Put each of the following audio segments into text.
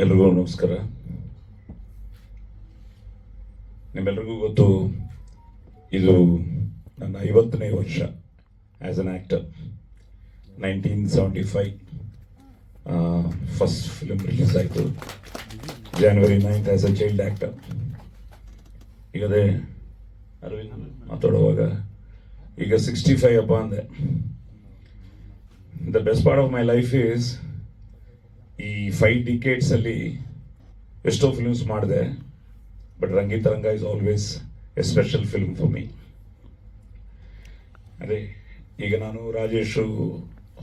ಎಲ್ರಿಗೂ ನಮಸ್ಕಾರ. ನಿಮ್ಮೆಲ್ರಿಗೂ ಗೊತ್ತು, ಇದು ನನ್ನ 50ನೇ ವರ್ಷ as an actor. 1975 first film release ಆಯಿತು. January 9th as a child actor. ಈಗದೇ ಅರವಿಂದ್ ಮಾತಾಡುವಾಗ ಈಗ 65 ಅಪ್ಪ ಅಂದೆ. The best part of my life is ಈ 5 ಡಿಕೇಡ್ಸ್ ಅಲ್ಲಿ ಎಷ್ಟೋ ಫಿಲ್ಮ್ಸ್ ಮಾಡಿದೆ, but Rangitaranga is always a special film for me. ಅದೇ ಈಗ ನಾನು ರಾಜೇಶು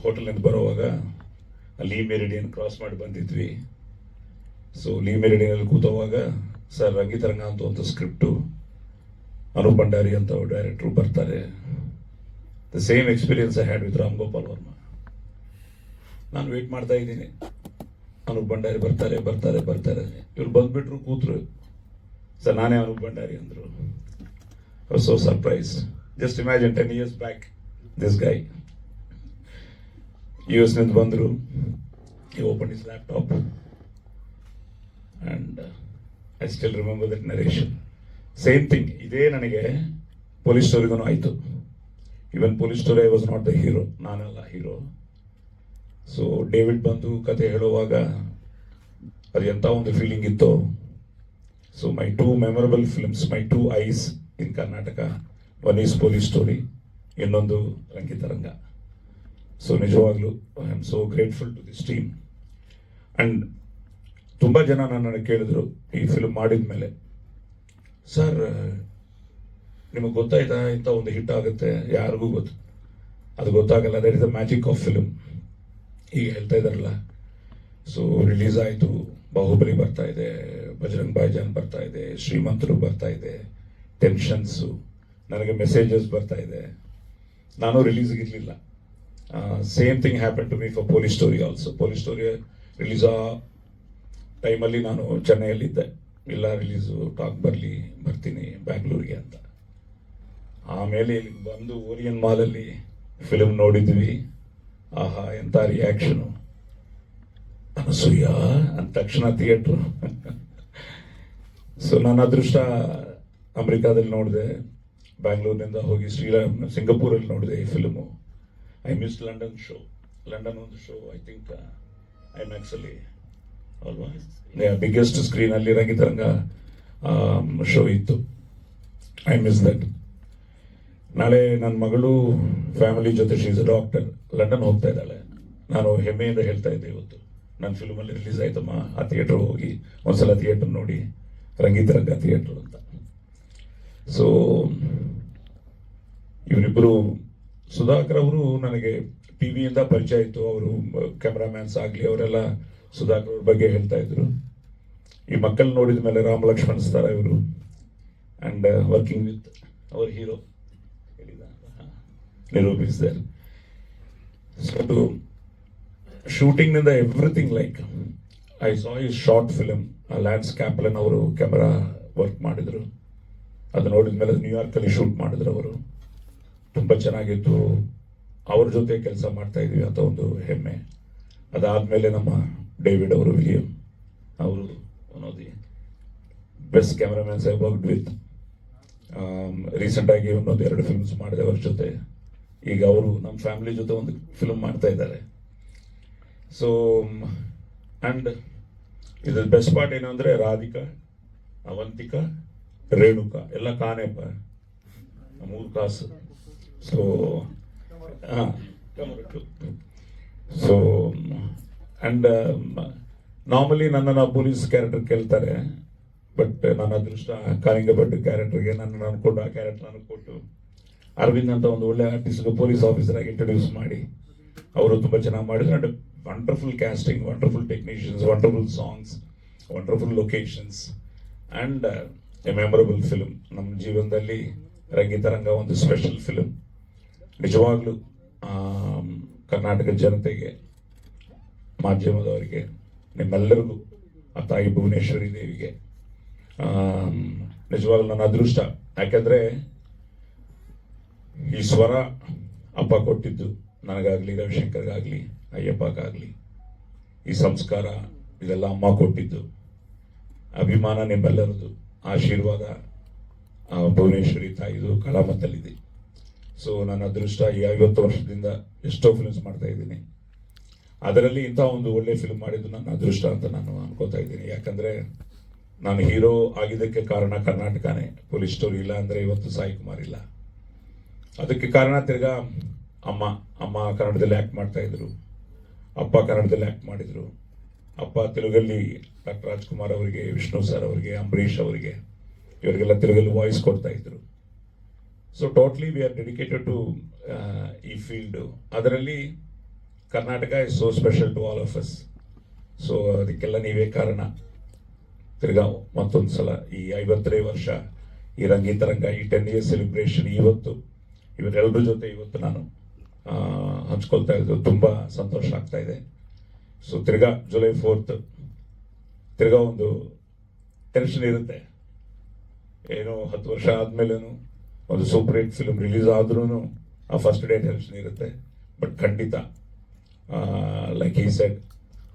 ಹೋಟೆಲ್ನಿಂದ ಬರೋವಾಗ ಲೀ ಮೆರಿಡಿಯನ್ ಕ್ರಾಸ್ ಮಾಡಿ ಬಂದಿದ್ವಿ. ಸೊ ಲೀ ಮೆರಿಡಿಯನಲ್ಲಿ ಕೂತೋವಾಗ ಸರ್ ರಂಗಿತರಂಗ ಅಂತ ಒಂದು ಸ್ಕ್ರಿಪ್ಟು, ಅನೂಪ್ ಭಂಡಾರಿ ಅಂತ ಡೈರೆಕ್ಟ್ರು ಬರ್ತಾರೆ. The same experience I had with Ram Gopal Varma. ನಾನು ವೇಟ್ ಮಾಡ್ತಾ ಇದ್ದೀನಿ, ಅನೂಪ್ ಭಂಡಾರಿ ಬರ್ತಾರೆ ಬರ್ತಾರೆ ಬರ್ತಾರೆ. ಇವ್ರು ಬಂದ್ಬಿಟ್ರು, ಕೂತ್ರು. ಸರ್ ನಾನೇ ಅನೂಪ್ ಭಂಡಾರಿ ಅಂದರು. So surprise. Just imagine 10 years back this guy US ನಿಂದ ಬಂದರು. ಈ open is laptop and I still remember that narration. Same thing ಇದೇ ನನಗೆ ಪೊಲೀಸ್ ಸ್ಟೋರಿಗೂ ಆಯಿತು. Even police story I was not the hero, ನಾನಲ್ಲ ಹೀರೋ. ಸೊ ಡೇವಿಡ್ ಬಂದು ಕತೆ ಹೇಳುವಾಗ ಅದು ಎಂಥ ಒಂದು ಫೀಲಿಂಗ್ ಇತ್ತು. So my 2 memorable films, my 2 ice in Karnataka, one is police story, ಇನ್ನೊಂದು ರಂಗಿತರಂಗ. ಸೊ ನಿಜವಾಗ್ಲೂ I am so grateful to this team. And ತುಂಬ ಜನ ನನ್ನನ್ನು ಕೇಳಿದ್ರು ಈ ಫಿಲ್ಮ್ ಮಾಡಿದ ಮೇಲೆ, ಸರ್ ನಿಮಗೆ ಗೊತ್ತಾಯ್ತಾ ಇಂಥ ಒಂದು ಹಿಟ್ ಆಗುತ್ತೆ? ಯಾರಿಗೂ ಗೊತ್ತು, ಅದು ಗೊತ್ತಾಗಲ್ಲ. That is the magic of film. ಈಗ ಹೇಳ್ತಾ ಇದ್ದಾರಲ್ಲ, ಸೊ ರಿಲೀಸ್ ಆಯಿತು, ಬಾಹುಬಲಿ ಬರ್ತಾ ಇದೆ, ಬಜರಂಗ್ ಭಾಯ್ಜಾನ್ ಬರ್ತಾ ಇದೆ, ಶ್ರೀಮಂತರು ಬರ್ತಾ ಇದೆ, ಟೆನ್ಷನ್ಸು, ನನಗೆ ಮೆಸೇಜಸ್ ಬರ್ತಾ ಇದೆ. ನಾನು ರಿಲೀಸ್ಗಿರಲಿಲ್ಲ. Same thing happen to me for police story also. Police story release ಆ ಟೈಮಲ್ಲಿ ನಾನು ಚೆನ್ನೈಯಲ್ಲಿದ್ದೆ. ಇಲ್ಲ ರಿಲೀಸು ಟಾಕ್ ಬರ್ತೀನಿ ಬ್ಯಾಂಗ್ಳೂರಿಗೆ ಅಂತ. ಆಮೇಲೆ ಇಲ್ಲಿಗೆ ಬಂದು ಓರಿಯನ್ ಮಾಲಲ್ಲಿ ಫಿಲ್ಮ್ ನೋಡಿದ್ವಿ. ಆಹಾ ಎಂಥ ರಿಯಾಕ್ಷನು, ಅನಸೂಯ ಅಂದ ತಕ್ಷಣ ಥಿಯೇಟ್ರು. ಸೊ ನನ್ನ ಅದೃಷ್ಟ ಅಮೆರಿಕಾದಲ್ಲಿ ನೋಡಿದೆ, ಬ್ಯಾಂಗ್ಳೂರಿನಿಂದ ಹೋಗಿ ಸಿಂಗಪೂರಲ್ಲಿ ನೋಡಿದೆ ಈ film. I miss London show. London ಒಂದು ಶೋ ಐ ಥಿಂಕ್ ಐಮ್ಯಾಕ್ಸಲ್ಲಿ ಅಲ್ವಾ, ಬಿಗ್ಗೆಸ್ಟ್ ಸ್ಕ್ರೀನಲ್ಲಿ ರಂಗಿತರಂಗ ಶೋ ಇತ್ತು. I miss that. ನಾಳೆ ನನ್ನ ಮಗಳು ಫ್ಯಾಮಿಲಿ ಜೊತೆ, ಶೀಸ್ ಅ ಡಾಕ್ಟರ್, ಲಂಡನ್ ಹೋಗ್ತಾ ಇದ್ದಾಳೆ. ನಾನು ಹೆಮ್ಮೆಯಿಂದ ಹೇಳ್ತಾ ಇದ್ದೆ, ಇವತ್ತು ನನ್ನ ಫಿಲ್ಮಲ್ಲಿ ರಿಲೀಸ್ ಆಯ್ತಮ್ಮ, ಆ ಥಿಯೇಟ್ರ್ ಹೋಗಿ ಒಂದ್ಸಲ ಥಿಯೇಟ್ರ್ ನೋಡಿ, ರಂಗಿತರಂಗ ಥಿಯೇಟ್ರ್ ಅಂತ. ಸೊ ಇವರಿಬ್ಬರು, ಸುಧಾಕರ್ ಅವರು ನನಗೆ ಟಿವಿಯಿಂದ ಪರಿಚಯ ಇತ್ತು. ಅವರು ಕ್ಯಾಮ್ರಾಮ್ಯಾನ್ಸ್ ಆಗಲಿ ಅವರೆಲ್ಲ ಸುಧಾಕರ್ ಅವ್ರ ಬಗ್ಗೆ ಹೇಳ್ತಾ ಇದ್ರು. ಈ ಮಕ್ಕಳು ನೋಡಿದ ಮೇಲೆ ರಾಮ್ ಲಕ್ಷ್ಮಣ್ ಸ್ತಾರ ಇವರು, and working with our hero ನಿರೂಪಿಸಿದ್ದಾರೆ. ಸೊ ಶೂಟಿಂಗ್ನಿಂದ ಎವ್ರಿಥಿಂಗ್, ಲೈಕ್ ಐ ಸಾ ಈ ಶಾರ್ಟ್ ಫಿಲ್ಮ್, ಲ್ಯಾನ್ಸ್ ಕ್ಯಾಪ್ಲನ್ ಅವರು ಕ್ಯಾಮ್ರಾ ವರ್ಕ್ ಮಾಡಿದರು. ಅದು ನೋಡಿದ ಮೇಲೆ ನ್ಯೂಯಾರ್ಕಲ್ಲಿ ಶೂಟ್ ಮಾಡಿದ್ರು ಅವರು. ತುಂಬ ಚೆನ್ನಾಗಿತ್ತು. ಅವ್ರ ಜೊತೆ ಕೆಲಸ ಮಾಡ್ತಾ ಇದ್ವಿ ಅಂತ ಒಂದು ಹೆಮ್ಮೆ. ಅದಾದಮೇಲೆ ನಮ್ಮ ಡೇವಿಡ್ ಅವರು, ವಿಲಿಯಂ ಅವರು, one of the best cameramans I worked with. ರೀಸೆಂಟಾಗಿ ಒಂದೊಂದು 2 ಫಿಲ್ಮ್ಸ್ ಮಾಡಿದೆ ಅವ್ರ ಜೊತೆ. ಈಗ ಅವರು ನಮ್ಮ ಫ್ಯಾಮಿಲಿ ಜೊತೆ ಒಂದು ಫಿಲ್ಮ್ ಮಾಡ್ತಾ ಇದ್ದಾರೆ. ಸೊ ಆ್ಯಂಡ್ ಇದು ಬೆಸ್ಟ್ ಪಾರ್ಟ್ ಏನು ಅಂದರೆ, ರಾಧಿಕಾ, ಅವಂತಿಕಾ, ರೇಣುಕಾ ಎಲ್ಲ ಕಾನೆಪ್ಪ, 3 ಕಾಸು. ಸೊ ಹಾಂ, ಸೊ ಆ್ಯಂಡ್ ನಾರ್ಮಲಿ ನನ್ನನ್ನು ಪೊಲೀಸ್ ಕ್ಯಾರೆಕ್ಟರ್ ಕೇಳ್ತಾರೆ, ಬಟ್ ನನ್ನ ಅದೃಷ್ಟ ಕಾಲಿಂಗಭಟ್ ಕ್ಯಾರೆಕ್ಟರ್ಗೆ ನನ್ನನ್ನು ಅನ್ಕೊಂಡು ಆ ಕ್ಯಾರೆಕ್ಟರ್ ನನಗೆ ಕೊಟ್ಟು, ಅರವಿಂದ್ ಅಂತ ಒಂದು ಒಳ್ಳೆ ಆರ್ಟಿಸ್ಟ್ಗೆ ಪೊಲೀಸ್ ಆಫೀಸರ್ ಆಗಿ ಇಂಟ್ರೊಡ್ಯೂಸ್ ಮಾಡಿ ಅವರು ತುಂಬ ಚೆನ್ನಾಗಿ ಮಾಡಿದ್ರು. And wonderful casting, wonderful technicians, wonderful songs, wonderful locations and A memorable film. ನಮ್ಮ ಜೀವನದಲ್ಲಿ ರಂಗಿತರಂಗ ಒಂದು ಸ್ಪೆಷಲ್ ಫಿಲ್ಮ್. ನಿಜವಾಗ್ಲೂ ಕರ್ನಾಟಕ ಜನತೆಗೆ, ಮಾಧ್ಯಮದವರಿಗೆ, ನಿಮ್ಮೆಲ್ಲರಿಗೂ, ಆ ತಾಯಿ ಭುವನೇಶ್ವರಿ ದೇವಿಗೆ ನಿಜವಾಗ್ಲೂ ನನ್ನ ಅದೃಷ್ಟ. ಯಾಕೆಂದರೆ ಈ ಸ್ವರ ಅಪ್ಪ ಕೊಟ್ಟಿದ್ದು ನನಗಾಗಲಿ, ರವಿಶಂಕರ್ಗಾಗಲಿ, ಅಯ್ಯಪ್ಪಗಾಗಲಿ, ಈ ಸಂಸ್ಕಾರ, ಇದೆಲ್ಲ ಅಮ್ಮ ಕೊಟ್ಟಿದ್ದು. ಅಭಿಮಾನ ನಿಮ್ಮೆಲ್ಲರದು, ಆಶೀರ್ವಾದ ಭುವನೇಶ್ವರಿ ತಾಯಿದು ಕಲಾಮತ್ತಲ್ಲಿದೆ. ಸೊ ನನ್ನ ಅದೃಷ್ಟ ಈ 50 ವರ್ಷದಿಂದ ಎಷ್ಟೋ ಫಿಲ್ಮ್ಸ್ ಮಾಡ್ತಾ ಇದ್ದೀನಿ. ಅದರಲ್ಲಿ ಇಂಥ ಒಂದು ಒಳ್ಳೆ ಫಿಲ್ಮ್ ಮಾಡಿದ್ದು ನನ್ನ ಅದೃಷ್ಟ ಅಂತ ನಾನು ಅನ್ಕೋತಾ ಇದ್ದೀನಿ. ಯಾಕಂದರೆ ನಾನು ಹೀರೋ ಆಗಿದ್ದಕ್ಕೆ ಕಾರಣ ಕರ್ನಾಟಕನೇ. ಪೊಲೀಸ್ ಸ್ಟೋರಿ ಇಲ್ಲ ಅಂದರೆ ಇವತ್ತು ಸಾಯಿ ಕುಮಾರ್ ಇಲ್ಲ. ಅದಕ್ಕೆ ಕಾರಣ ತಿರ್ಗಾ ಅಮ್ಮ ಕನ್ನಡದಲ್ಲಿ ಆ್ಯಕ್ಟ್ ಮಾಡ್ತಾ ಇದ್ರು, ಅಪ್ಪ ಕನ್ನಡದಲ್ಲಿ ಆ್ಯಕ್ಟ್ ಮಾಡಿದರು. ಅಪ್ಪ ತೆಲುಗಲ್ಲಿ ಡಾಕ್ಟರ್ ರಾಜ್ಕುಮಾರ್ ಅವರಿಗೆ, ವಿಷ್ಣು ಸರ್ ಅವರಿಗೆ, ಅಂಬರೀಷ್ ಅವರಿಗೆ, ಇವರಿಗೆಲ್ಲ ತೆಲುಗಲ್ಲಿ ವಾಯ್ಸ್ ಕೊಡ್ತಾ ಇದ್ರು. So totally we are dedicated to ಈ ಫೀಲ್ಡು. ಅದರಲ್ಲಿ Karnataka is so special to all of us. So ಅದಕ್ಕೆಲ್ಲ ನೀವೇ ಕಾರಣ. ತಿರ್ಗಾ ಮತ್ತೊಂದು ಸಲ ಈ 50ನೇ ವರ್ಷ ಈ ರಂಗಿತರಂಗ, ಈ 10 years ಸೆಲೆಬ್ರೇಷನ್ ಇವರೆಲ್ಲರ ಜೊತೆ ಇವತ್ತು ನಾನು ಹಂಚ್ಕೊಳ್ತಾ ಇದ್ದು ತುಂಬ ಸಂತೋಷ ಆಗ್ತಾ ಇದೆ. ಸೊ ತಿರ್ಗಾ ಜುಲೈ 4th ತಿರ್ಗಾ ಒಂದು ಟೆನ್ಷನ್ ಇರುತ್ತೆ. ಏನೋ 10 ವರ್ಷ ಆದಮೇಲೂ ಒಂದು ಸೂಪರ್ ಹಿಟ್ ಫಿಲ್ಮ್ ರಿಲೀಸ್ ಆದ್ರೂ ಆ ಫಸ್ಟ್ ಡೇ ಟೆನ್ಷನ್ ಇರುತ್ತೆ. ಬಟ್ ಖಂಡಿತ ಲೈಕ್ ಈ ಸೆಡ್,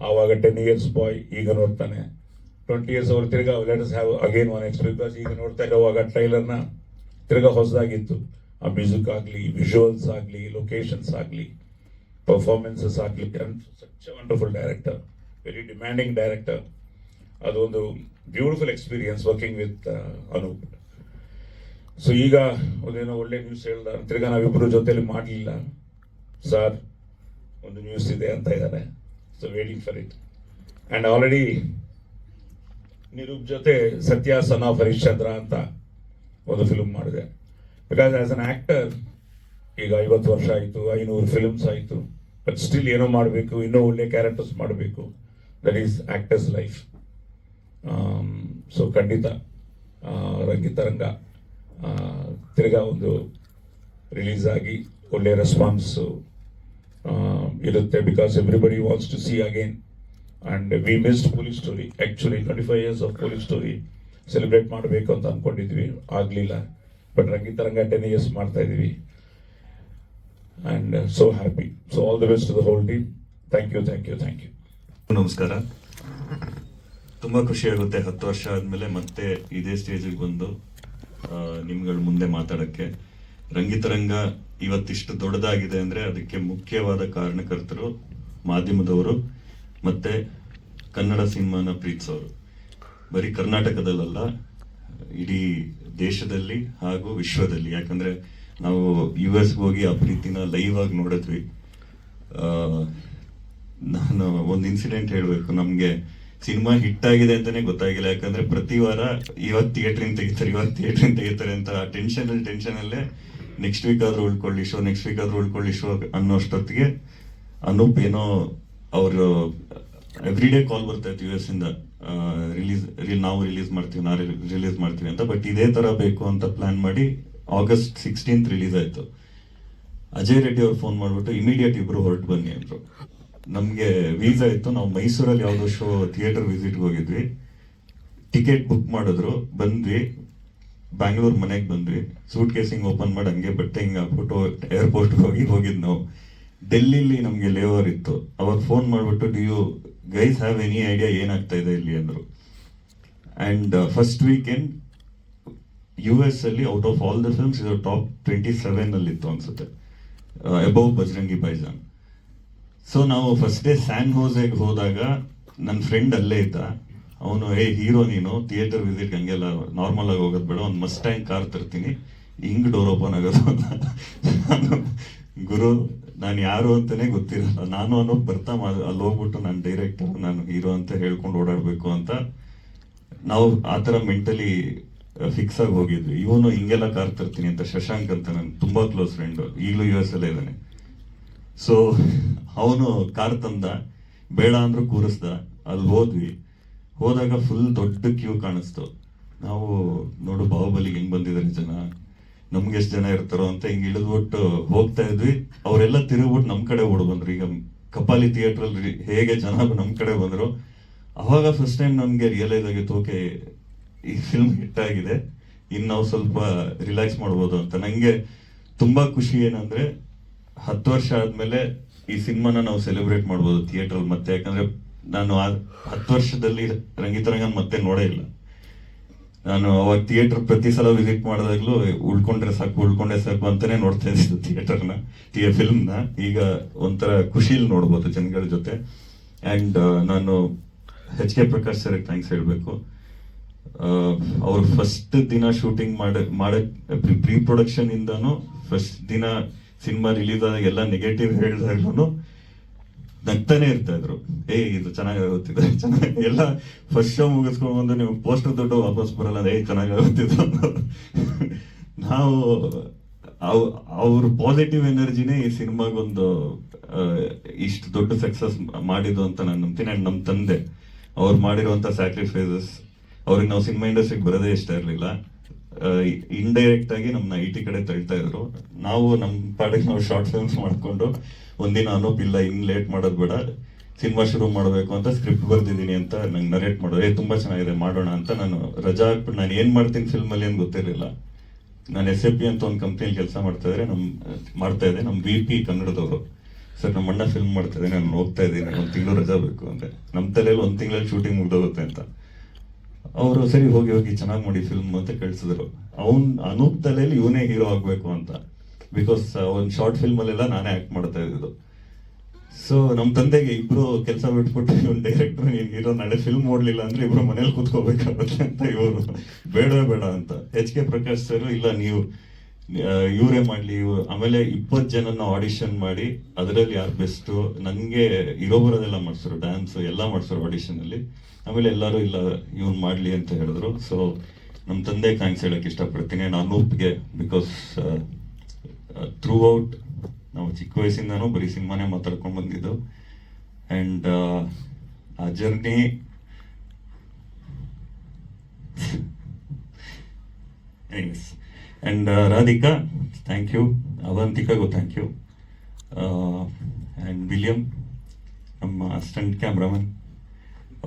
ಆವಾಗ 10 years ಬಾಯ್ ಈಗ ನೋಡ್ತಾನೆ, 20 years ಅವ್ರು ತಿರ್ಗಾ let us have again one experience. Because ಈಗ ನೋಡ್ತಾ ಇರೋವಾಗ ಟ್ರೈಲರ್ನ ತಿರ್ಗಾ ಹೊಸದಾಗಿತ್ತು. ಆ ಮ್ಯೂಸಿಕ್ ಆಗಲಿ, ವಿಜುವಲ್ಸ್ ಆಗಲಿ, ಲೊಕೇಶನ್ಸ್ ಆಗಲಿ, ಪರ್ಫಾರ್ಮೆನ್ಸಸ್ ಆಗಲಿ. Such a wonderful director, very demanding director. ಅದೊಂದು beautiful experience working with Anup. So ಈಗ ಒಂದೇನೋ ಒಳ್ಳೆ ನ್ಯೂಸ್ ಹೇಳ್ದ, ತಿರ್ಗಾ ನಾವಿಬ್ಬರು ಜೊತೆಲಿ ಮಾಡಲಿಲ್ಲ ಸರ್, ಒಂದು ನ್ಯೂಸ್ ಇದೆ ಅಂತ ಇದ್ದಾರೆ. So waiting for it. And already Nirup ಜೊತೆ ಸತ್ಯ ಸನ್ ಆಫ್ ಹರಿಶ್ಚಂದ್ರ ಅಂತ ಒಂದು ಫಿಲ್ಮ್ ಮಾಡಿದೆ. ಬಿಕಾಸ್ ಆಸ್ ಅನ್ ಆ್ಯಕ್ಟರ್ ಈಗ 50 ವರ್ಷ ಆಯಿತು, 500 ಫಿಲ್ಮ್ಸ್ ಆಯಿತು. ಬಟ್ ಸ್ಟಿಲ್ ಏನೋ ಮಾಡಬೇಕು, ಇನ್ನೂ ಒಳ್ಳೆ ಕ್ಯಾರೆಕ್ಟರ್ಸ್ ಮಾಡಬೇಕು. That is actor's life. So ಖಂಡಿತ ರಂಗಿತರಂಗ ತಿರ್ಗಾ ಒಂದು ರಿಲೀಸ್ ಆಗಿ ಒಳ್ಳೆ ರೆಸ್ಪಾನ್ಸು ಇರುತ್ತೆ. Because everybody wants to see again. And we missed police story. Actually 25 years of police story celebrate ಮಾಡಬೇಕು ಅಂತ ಅಂದ್ಕೊಂಡಿದ್ವಿ, ಆಗಲಿಲ್ಲ. ಬಟ್ ರಂಗಿತರಂಗ 10 years ಮಾಡ್ತಾ ಇದ್ದೀವಿ. And so happy. So all the best to the whole team. Thank you. ನಮಸ್ಕಾರ. ತುಂಬಾ ಖುಷಿ ಆಗುತ್ತೆ 10 ವರ್ಷ ಆದ್ಮೇಲೆ ಮತ್ತೆ ಇದೇ ಸ್ಟೇಜಿಗೆ ಬಂದು ನಿಮ್ಗಳ ಮುಂದೆ ಮಾತಾಡಕ್ಕೆ. ರಂಗಿತರಂಗ ಇವತ್ತಿಷ್ಟು ದೊಡ್ಡದಾಗಿದೆ ಅಂದ್ರೆ ಅದಕ್ಕೆ ಮುಖ್ಯವಾದ ಕಾರಣಕರ್ತರು ಮಾಧ್ಯಮದವರು ಮತ್ತೆ ಕನ್ನಡ ಸಿನಿಮಾನ ಪ್ರೀತಿಸೋರು. ಬರೀ ಕರ್ನಾಟಕದಲ್ಲ, ಇಡೀ ದೇಶದಲ್ಲಿ ಹಾಗೂ ವಿಶ್ವದಲ್ಲಿ. ಯಾಕಂದ್ರೆ ನಾವು US ಹೋಗಿ ಆ ಪ್ರೀತಿನ ಲೈವ್ ಆಗಿ ನೋಡಿದ್ವಿ. ನಾನು ಒಂದು ಇನ್ಸಿಡೆಂಟ್ ಹೇಳಬೇಕು. ನಮ್ಗೆ ಸಿನಿಮಾ ಹಿಟ್ ಆಗಿದೆ ಅಂತಾನೆ ಗೊತ್ತಾಗಿಲ್ಲ. ಯಾಕಂದ್ರೆ ಪ್ರತಿ ವಾರ ಇವತ್ತು ಥಿಯೇಟ್ರಿನ್ ತೆಗಿತಾರೆ ಅಂತ ಟೆನ್ಷನ್ ಅಲ್ಲೇ ನೆಕ್ಸ್ಟ್ ವೀಕ್ ಆದ್ರೂ ಉಳ್ಕೊಳ್ಳಿ ಶೋ ಅನ್ನೋಷ್ಟೊತ್ತಿಗೆ ಅನೂಪ್ ಏನೋ ಅವರು ಎವ್ರಿ ಡೇ ಕಾಲ್ ಬರ್ತಾ ಇತ್ತು US ಇಂದ, ನಾವು ರಿಲೀಸ್ ಮಾಡ್ತೀವಿ ಅಂತ. ಬಟ್ ಇದೇ ತರ ಬೇಕು ಅಂತ ಪ್ಲಾನ್ ಮಾಡಿ August 16th ರಿಲೀಸ್ ಆಯ್ತು. ಅಜಯ್ ರೆಡ್ಡಿ ಅವ್ರು ಫೋನ್ ಮಾಡ್ಬಿಟ್ಟು ಇಮಿಡಿಯೇಟ್ ಇಬ್ರು ಹೊರಟು ಬನ್ನಿ ಅಂದ್ರು. ನಮ್ಗೆ ವೀಸಾ ಇತ್ತು. ನಾವು ಮೈಸೂರಲ್ಲಿ ಯಾವುದೋ ಶೋ ಥಿಯೇಟರ್ ವಿಸಿಟ್ಗೆ ಹೋಗಿದ್ವಿ. ಟಿಕೆಟ್ ಬುಕ್ ಮಾಡಿದ್ರು, ಬಂದ್ವಿ. ಬ್ಯಾಂಗ್ಳೂರ್ ಮನೆಗೆ ಬಂದ್ವಿ. ಸೂಟ್ ಕೇಸಿಂಗ್ ಓಪನ್ ಮಾಡಿ ಹಂಗೆ ಬಟ್ಟೆ ಹಿಂಗೆ ಹಾಕ್ಬಿಟ್ಟು ಏರ್ಪೋರ್ಟ್ ಹೋಗಿದ್ ನಾವು. ಡೆಲ್ಲಿಲಿ ನಮ್ಗೆ ಲೇವರ್ ಇತ್ತು. ಅವಾಗ ಫೋನ್ ಮಾಡ್ಬಿಟ್ಟು do you guys have any idea ಏನಾಗ್ತಾ ಇದೆ ಇಲ್ಲಿ ಅಂದ್ರು. ಅಂಡ್ ಫಸ್ಟ್ ವೀಕೆಂಡ್ US ಅಲ್ಲಿ out of all the films ಇದು ಟಾಪ್ 27 ಅಲ್ಲಿ ಇತ್ತು ಅನ್ಸುತ್ತೆ, ಅಬೌವ್ ಬಜರಂಗಿ ಭಾಯಿಜಾನ್. ಸೊ ನಾವು ಫಸ್ಟ್ ಡೇ ಸ್ಯಾನ್ ಹೋಸೆಗೆ ಹೋದಾಗ ನನ್ನ ಫ್ರೆಂಡ್ ಅಲ್ಲೇ ಇದ್ದ. ಅವನು ಹೀರೋ ನೀನು ಥಿಯೇಟರ್ ವಿಸಿಟ್ ಹಂಗೆಲ್ಲ ನಾರ್ಮಲ್ ಆಗಿ ಹೋಗೋದು ಬೇಡ, ಒಂದು ಮಸ್ಟ್ಯಾಂಗ್ ಕಾರ್ ತರ್ತೀನಿ, ಹಿಂಗ್ ಡೋರ್ ಓಪನ್ ಆಗೋದು. ಗುರು ನಾನು ಯಾರು ಅಂತಾನೆ ಗೊತ್ತಿರಲ್ಲ. ನಾನು ಅನ್ನೋದು ಬರ್ತಾ ಅಲ್ಲಿ ಹೋಗ್ಬಿಟ್ಟು ನಾನು ಡೈರೆಕ್ಟರ್, ನಾನು ಹೀರೋ ಅಂತ ಹೇಳ್ಕೊಂಡು ಓಡಾಡ್ಬೇಕು ಅಂತ ನಾವು ಆತರ ಮೆಂಟಲಿ ಫಿಕ್ಸ್ ಆಗಿ ಹೋಗಿದ್ವಿ. ಇವನು ಹಿಂಗೆಲ್ಲ ಕಾರ್ ತರ್ತೀನಿ ಅಂತ. ಶಶಾಂಕ್ ಅಂತ ನನ್ ತುಂಬಾ ಕ್ಲೋಸ್ ಫ್ರೆಂಡ್, ಈಗಲೂ US ಅಲ್ಲೇ ಇದ್ದಾನೆ. ಸೊ ಅವನು ಕಾರ್ ತಂದ, ಬೇಡ ಅಂದ್ರೂ ಕೂರಿಸ್ದ. ಅಲ್ಲಿ ಹೋದಾಗ ಫುಲ್ ದೊಡ್ಡ ಕ್ಯೂ ಕಾಣಿಸ್ತು. ನಾವು ನೋಡು ಬಾಹುಬಲಿಗೆ ಹೆಂಗ್ ಬಂದಿದ್ದಾರೆ ಜನ, ನಮ್ಗೆ ಎಷ್ಟು ಜನ ಇರ್ತಾರೋ ಅಂತ ಹಿಂಗ್ ಇಳಿದ್ಬಿಟ್ಟು ಹೋಗ್ತಾ ಇದ್ವಿ. ಅವರೆಲ್ಲ ತಿರುಗ್ಬಿಟ್ಟು ನಮ್ ಕಡೆ ಓಡ್ ಬಂದ್ರು. ಈಗ ಕಪಾಲಿ ಥಿಯೇಟರ್ ಅಲ್ಲಿ ಹೇಗೆ ಜನ ನಮ್ ಕಡೆ ಬಂದ್ರು, ಅವಾಗ ಫಸ್ಟ್ ಟೈಮ್ ನಮ್ಗೆ ರಿಯಲೈಸ್ ಆಗಿತ್ತು, ಓಕೆ ಈ ಫಿಲ್ಮ್ ಹಿಟ್ ಆಗಿದೆ, ಇನ್ನು ನಾವು ಸ್ವಲ್ಪ ರಿಲ್ಯಾಕ್ಸ್ ಮಾಡ್ಬೋದು ಅಂತ. ನಂಗೆ ತುಂಬಾ ಖುಷಿ ಏನಂದ್ರೆ 10 ವರ್ಷ ಆದ್ಮೇಲೆ ಈ ಸಿನಿಮಾನ ನಾವು ಸೆಲೆಬ್ರೇಟ್ ಮಾಡ್ಬೋದು ಥಿಯೇಟರ್ ಮತ್ತೆ. ಯಾಕಂದ್ರೆ ನಾನು 10 ವರ್ಷದಲ್ಲಿ ರಂಗಿತರಂಗನ್ ಮತ್ತೆ ನೋಡೇ ಇಲ್ಲ. ನಾನು ಅವಾಗ ಥಿಯೇಟರ್ ಪ್ರತಿ ಸಲ ವಿಸಿಟ್ ಮಾಡಿದಾಗ್ಲೂ ಉಳ್ಕೊಂಡ್ರೆ ಸಾಕು ಅಂತಾನೆ ನೋಡ್ತಾ ಇದ್ದು ಥಿಯೇಟರ್ನ, ಫಿಲ್ಮ್ನ. ಈಗ ಒಂಥರ ಖುಷಿಲಿ ನೋಡ್ಬೋದು ಜನಗಳ ಜೊತೆ. ಆ್ಯಂಡ್ ನಾನು HK ಪ್ರಕಾಶ್ ಸರ್ಗೆ ಥ್ಯಾಂಕ್ಸ್ ಹೇಳಬೇಕು. ಅವ್ರು ಫಸ್ಟ್ ದಿನ ಶೂಟಿಂಗ್ ಪ್ರೀ ಪ್ರೊಡಕ್ಷನ್ ಇಂದಾನು ಫಸ್ಟ್ ದಿನ ಸಿನಿಮಾ ರಿಲೀಸ್ ಆದಾಗ ಎಲ್ಲ ನೆಗೆಟಿವ್ ಹೇಳಿದಾಗ್ಲೂ ನಗ್ತಾನೆ ಇರ್ತಾ ಇದ್ರು. ಇದು ಚೆನ್ನಾಗಾಗುತ್ತಿದೆ, ಚೆನ್ನಾಗಿ ಎಲ್ಲ ಫಸ್ಟ್ ಶೋ ಮುಗಿಸ್ಕೊಂಡು ಬಂದು ನೀವು ಪೋಸ್ಟರ್ ದೊಡ್ಡ ವಾಪಸ್ ಬರಲ್ಲ, ಚೆನ್ನಾಗಾಗುತ್ತಿದ್ದು. ನಾವು ಅವ್ರ ಪಾಸಿಟಿವ್ ಎನರ್ಜಿನೇ ಈ ಸಿನಿಮಾಗೊಂದು ಇಷ್ಟು ದೊಡ್ಡ ಸಕ್ಸಸ್ ಮಾಡಿದ್ದು ಅಂತ ನಾನು ನಂಬ್ತೀನಿ. ಅಂಡ್ ನಮ್ಮ ತಂದೆ ಅವ್ರು ಮಾಡಿರುವಂತ ಸ್ಯಾಕ್ರಿಫೈಸಸ್, ಅವ್ರಿಗೆ ನಾವು ಸಿನಿಮಾ ಇಂಡಸ್ಟ್ರಿಗೆ ಬರೋದೇ ಇಷ್ಟ ಇರಲಿಲ್ಲ. ಇಂಡೈರೆಕ್ಟ್ ಆಗಿ ನಮ್ಮನ್ನ IT ಕಡೆ ತಳ್ತಾ ಇದ್ರು. ನಾವು ನಮ್ಮ ಪಾಡಿಗೆ ನಾವು ಶಾರ್ಟ್ ಫಿಲ್ಮ್ಸ್ ಮಾಡ್ಕೊಂಡು ಒಂದಿನ ಅನೂಪ್ ಇಲ್ಲ, ಇನ್ನು ಲೇಟ್ ಮಾಡೋದು ಬೇಡ, ಸಿನಿಮಾ ಶುರು ಮಾಡಬೇಕು ಅಂತ ಸ್ಕ್ರಿಪ್ಟ್ ಬರ್ದಿದ್ದೀನಿ ಅಂತ ನಂಗೆ ನರೇಟ್ ಮಾಡೋದು. ತುಂಬಾ ಚೆನ್ನಾಗಿದೆ, ಮಾಡೋಣ ಅಂತ. ನಾನು ರಜಾ ಹಾಕ್ಬಿಟ್ಟು ನಾನು ಏನ್ ಮಾಡ್ತೀನಿ ಫಿಲ್ಮಲ್ಲಿ ಅಂತ ಗೊತ್ತಿರಲಿಲ್ಲ. ನಾನು SAP ಅಂತ ಒಂದು ಕಂಪ್ನಿಯಲ್ಲಿ ಕೆಲಸ ಮಾಡ್ತಾ ಇದ್ದೆ. ನಮ್ಮ VP ಕನ್ನಡದವರು, ಸರ್ ನಮ್ಮ ಅಣ್ಣ ಫಿಲ್ಮ್ ಮಾಡ್ತಾ ಇದ್ದೀನಿ, ನಾನು ಹೋಗ್ತಾ ಇದ್ದೀನಿ, 1 ತಿಂಗಳು ರಜಾ ಬೇಕು ಅಂದ್ರೆ. ನಮ್ಮ ತಲೆಯಲ್ಲಿ 1 ತಿಂಗಳಲ್ಲಿ ಶೂಟಿಂಗ್ ಮುಗ್ದೋಗುತ್ತೆ ಅಂತ. ಅವರು ಸರಿ ಹೋಗಿ ಚೆನ್ನಾಗಿ ಮಾಡಿ ಫಿಲ್ಮ್ ಅಂತ ಕಳ್ಸಿದ್ರು. ಅನೂಪ್ ತಲೆಯಲ್ಲಿ ಇವನೇ ಹೀರೋ ಆಗ್ಬೇಕು ಅಂತ. ಬಿಕಾಸ್ ಒಂದು ಶಾರ್ಟ್ ಫಿಲ್ಮ್ ಅಲ್ಲೆಲ್ಲ ನಾನೇ ಆಕ್ಟ್ ಮಾಡ್ತಾ ಇದ್ದು. ಸೊ ನಮ್ಮ ತಂದೆಗೆ ಇಬ್ರು ಕೆಲಸ ಬಿಟ್ಬಿಟ್ಟು ಇವ್ನು ಡೈರೆಕ್ಟರ್, ನೀನು ಹೀರೋ, ನಾಳೆ ಫಿಲ್ಮ್ ನೋಡ್ಲಿಲ್ಲ ಅಂದ್ರೆ ಇಬ್ರು ಮನೇಲಿ ಕೂತ್ಕೋಬೇಕಾಗುತ್ತೆ ಅಂತ ಇವರು ಬೇಡ ಅಂತ. HK ಪ್ರಕಾಶ್ ಸರ್ ಇಲ್ಲ, ನೀವು ಇವರೇ ಮಾಡ್ಲಿ. ಆಮೇಲೆ 20 ಜನನ ಆಡಿಷನ್ ಮಾಡಿ ಅದರಲ್ಲಿ ಯಾರು ಬೆಸ್ಟ್, ನನಗೆ ಇರೋ ಬರೋದೆಲ್ಲ ಮಾಡಿಸ್ರು, ಡ್ಯಾನ್ಸ್ ಎಲ್ಲ ಮಾಡಿಸ್ರು ಆಡಿಷನ್ ಅಲ್ಲಿ. ಆಮೇಲೆ ಎಲ್ಲರೂ ಇಲ್ಲ ಇವ್ನು ಮಾಡ್ಲಿ ಅಂತ ಹೇಳಿದ್ರು. ಸೊ ನಮ್ಮ ತಂದೆ ಥ್ಯಾಂಕ್ಸ್ ಹೇಳಕ್ ಇಷ್ಟಪಡ್ತೀನಿ. ನಾನು ಅನೂಪ್ಗೆ, ಬಿಕಾಸ್ ಥ್ರೂ ಔಟ್ ನಾವು ಚಿಕ್ಕ ವಯಸ್ಸಿಂದಾನು ಬರೀ ಸಿನಿಮಾನೇ ಮಾತಾಡ್ಕೊಂಡು ಬಂದಿದ್ದು. ಆ್ಯಂಡ್ ಆ journey anyways. And Radhika thank you, ಅವಂತಿಕಾಗೂ ಥ್ಯಾಂಕ್ ಯು. ಆ್ಯಂಡ್ ವಿಲಿಯಂ ನಮ್ಮ ಅಸಿಸ್ಟೆಂಟ್ ಕ್ಯಾಮ್ರಾಮನ್,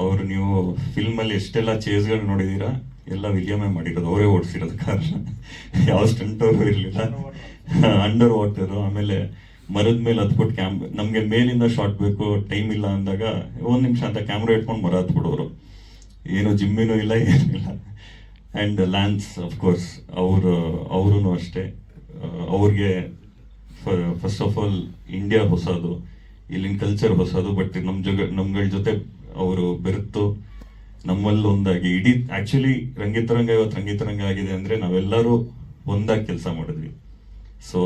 ಅವರು ನೀವು ಫಿಲ್ಮಲ್ಲಿ ಎಷ್ಟೆಲ್ಲ ಚೇಸ್ಗಳು ನೋಡಿದ್ದೀರಾ ಎಲ್ಲ ವಿಲಿಯಮೇ ಮಾಡಿರೋದು, ಅವರೇ ಓಡಿಸಿರೋದು ಕಾರಣ. ಯಾವ ಸ್ಟಂಟ್ ಅವರು ಇರಲಿಲ್ಲ. ಅಂಡರ್ ವಾಟರು, ಆಮೇಲೆ ಮರದ ಮೇಲೆ ಹತ್ಬಿಟ್ಟು ನಮಗೆ ಮೇಲಿಂದ ಶಾರ್ಟ್ ಬೇಕು, ಟೈಮ್ ಇಲ್ಲ ಅಂದಾಗ 1 ನಿಮಿಷ ಅಂತ ಕ್ಯಾಮ್ರಾ ಇಟ್ಕೊಂಡು ಮರ ಹತ್ಬಿಡೋರು. ಏನು ಜಿಮ್ಮಿನೂ ಇಲ್ಲ, ಏನಿಲ್ಲ. ಆ್ಯಂಡ್ ಲ್ಯಾನ್ಸ್ ಅಫ್ಕೋರ್ಸ್ ಅವ್ರೂ ಅಷ್ಟೇ. ಅವ್ರಿಗೆ ಫಸ್ಟ್ ಆಫ್ ಆಲ್ ಇಂಡಿಯಾ ಹೊಸದು, ಇಲ್ಲಿನ ಕಲ್ಚರ್ ಹೊಸದು. ಬಟ್ ನಮ್ಗಳ ಜೊತೆ ಅವರು ಬೆರೆತು ನಮ್ಮಲ್ಲಿ ಒಂದಾಗಿ ಇಡೀ ಆಕ್ಚುಲಿ ರಂಗಿತರಂಗ ಇವತ್ತು ರಂಗಿತರಂಗ ಆಗಿದೆ ಅಂದ್ರೆ ನಾವೆಲ್ಲರೂ ಒಂದಾಗಿ ಕೆಲಸ ಮಾಡಿದ್ವಿ. So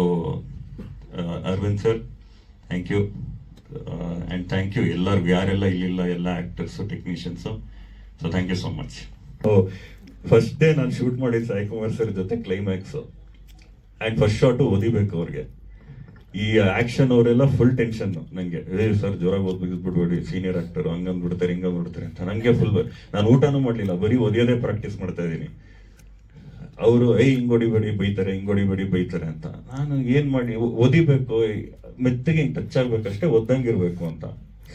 Arvind sir thank you. And thank you ಎಲ್ಲರಿಗೂ, ಯಾರೆಲ್ಲ ಇಲ್ಲಿಲ್ಲ, ಎಲ್ಲ actors, technicians. So thank you so much. First day ನಾನು ಶೂಟ್ ಮಾಡಿದ್ದು ಸಾಯಿ ಕುಮಾರ್ ಸರ್ ಜೊತೆ ಕ್ಲೈಮ್ಯಾಕ್ಸು. ಆ್ಯಂಡ್ ಫಸ್ಟ್ ಶಾಟು ಓದಿಬೇಕು ಅವ್ರಿಗೆ. ಈ ಆಕ್ಷನ್ ಅವರೆಲ್ಲ ಫುಲ್ ಟೆನ್ಷನ್ ನಂಗೆ, ಸರ್ ಜೋರಾಗಿ ಓದ್ಬಿಡ್ಬೇಡಿ, ಸೀನಿಯರ್ ಆಕ್ಟರ್ ಹಂಗಂದ್ಬಿಡ್ತಾರೆ ಹಿಂಗಂದ್ಬಿಡ್ತಾರೆ ಅಂತ. ನಂಗೆ ಫುಲ್, ನಾನು ಊಟನೂ ಮಾಡ್ಲಿಲ್ಲ, ಬರೀ ಓದಿಯೋದೇ ಪ್ರಾಕ್ಟೀಸ್ ಮಾಡ್ತಾ ಇದ್ದೀನಿ. ಅವರು ಹಿಂಗ್ ಹೊಡಿಬೇಡಿ ಬೈತಾರೆ ಅಂತ. ನಾನು ಏನ್ ಮಾಡಿ ಓದಿಬೇಕು, ಮೆತ್ತಗೆ ಹಿಂಗ್ ಟಚ್ ಆಗ್ಬೇಕಷ್ಟೇ, ಓದಂಗಿರ್ಬೇಕು ಅಂತ.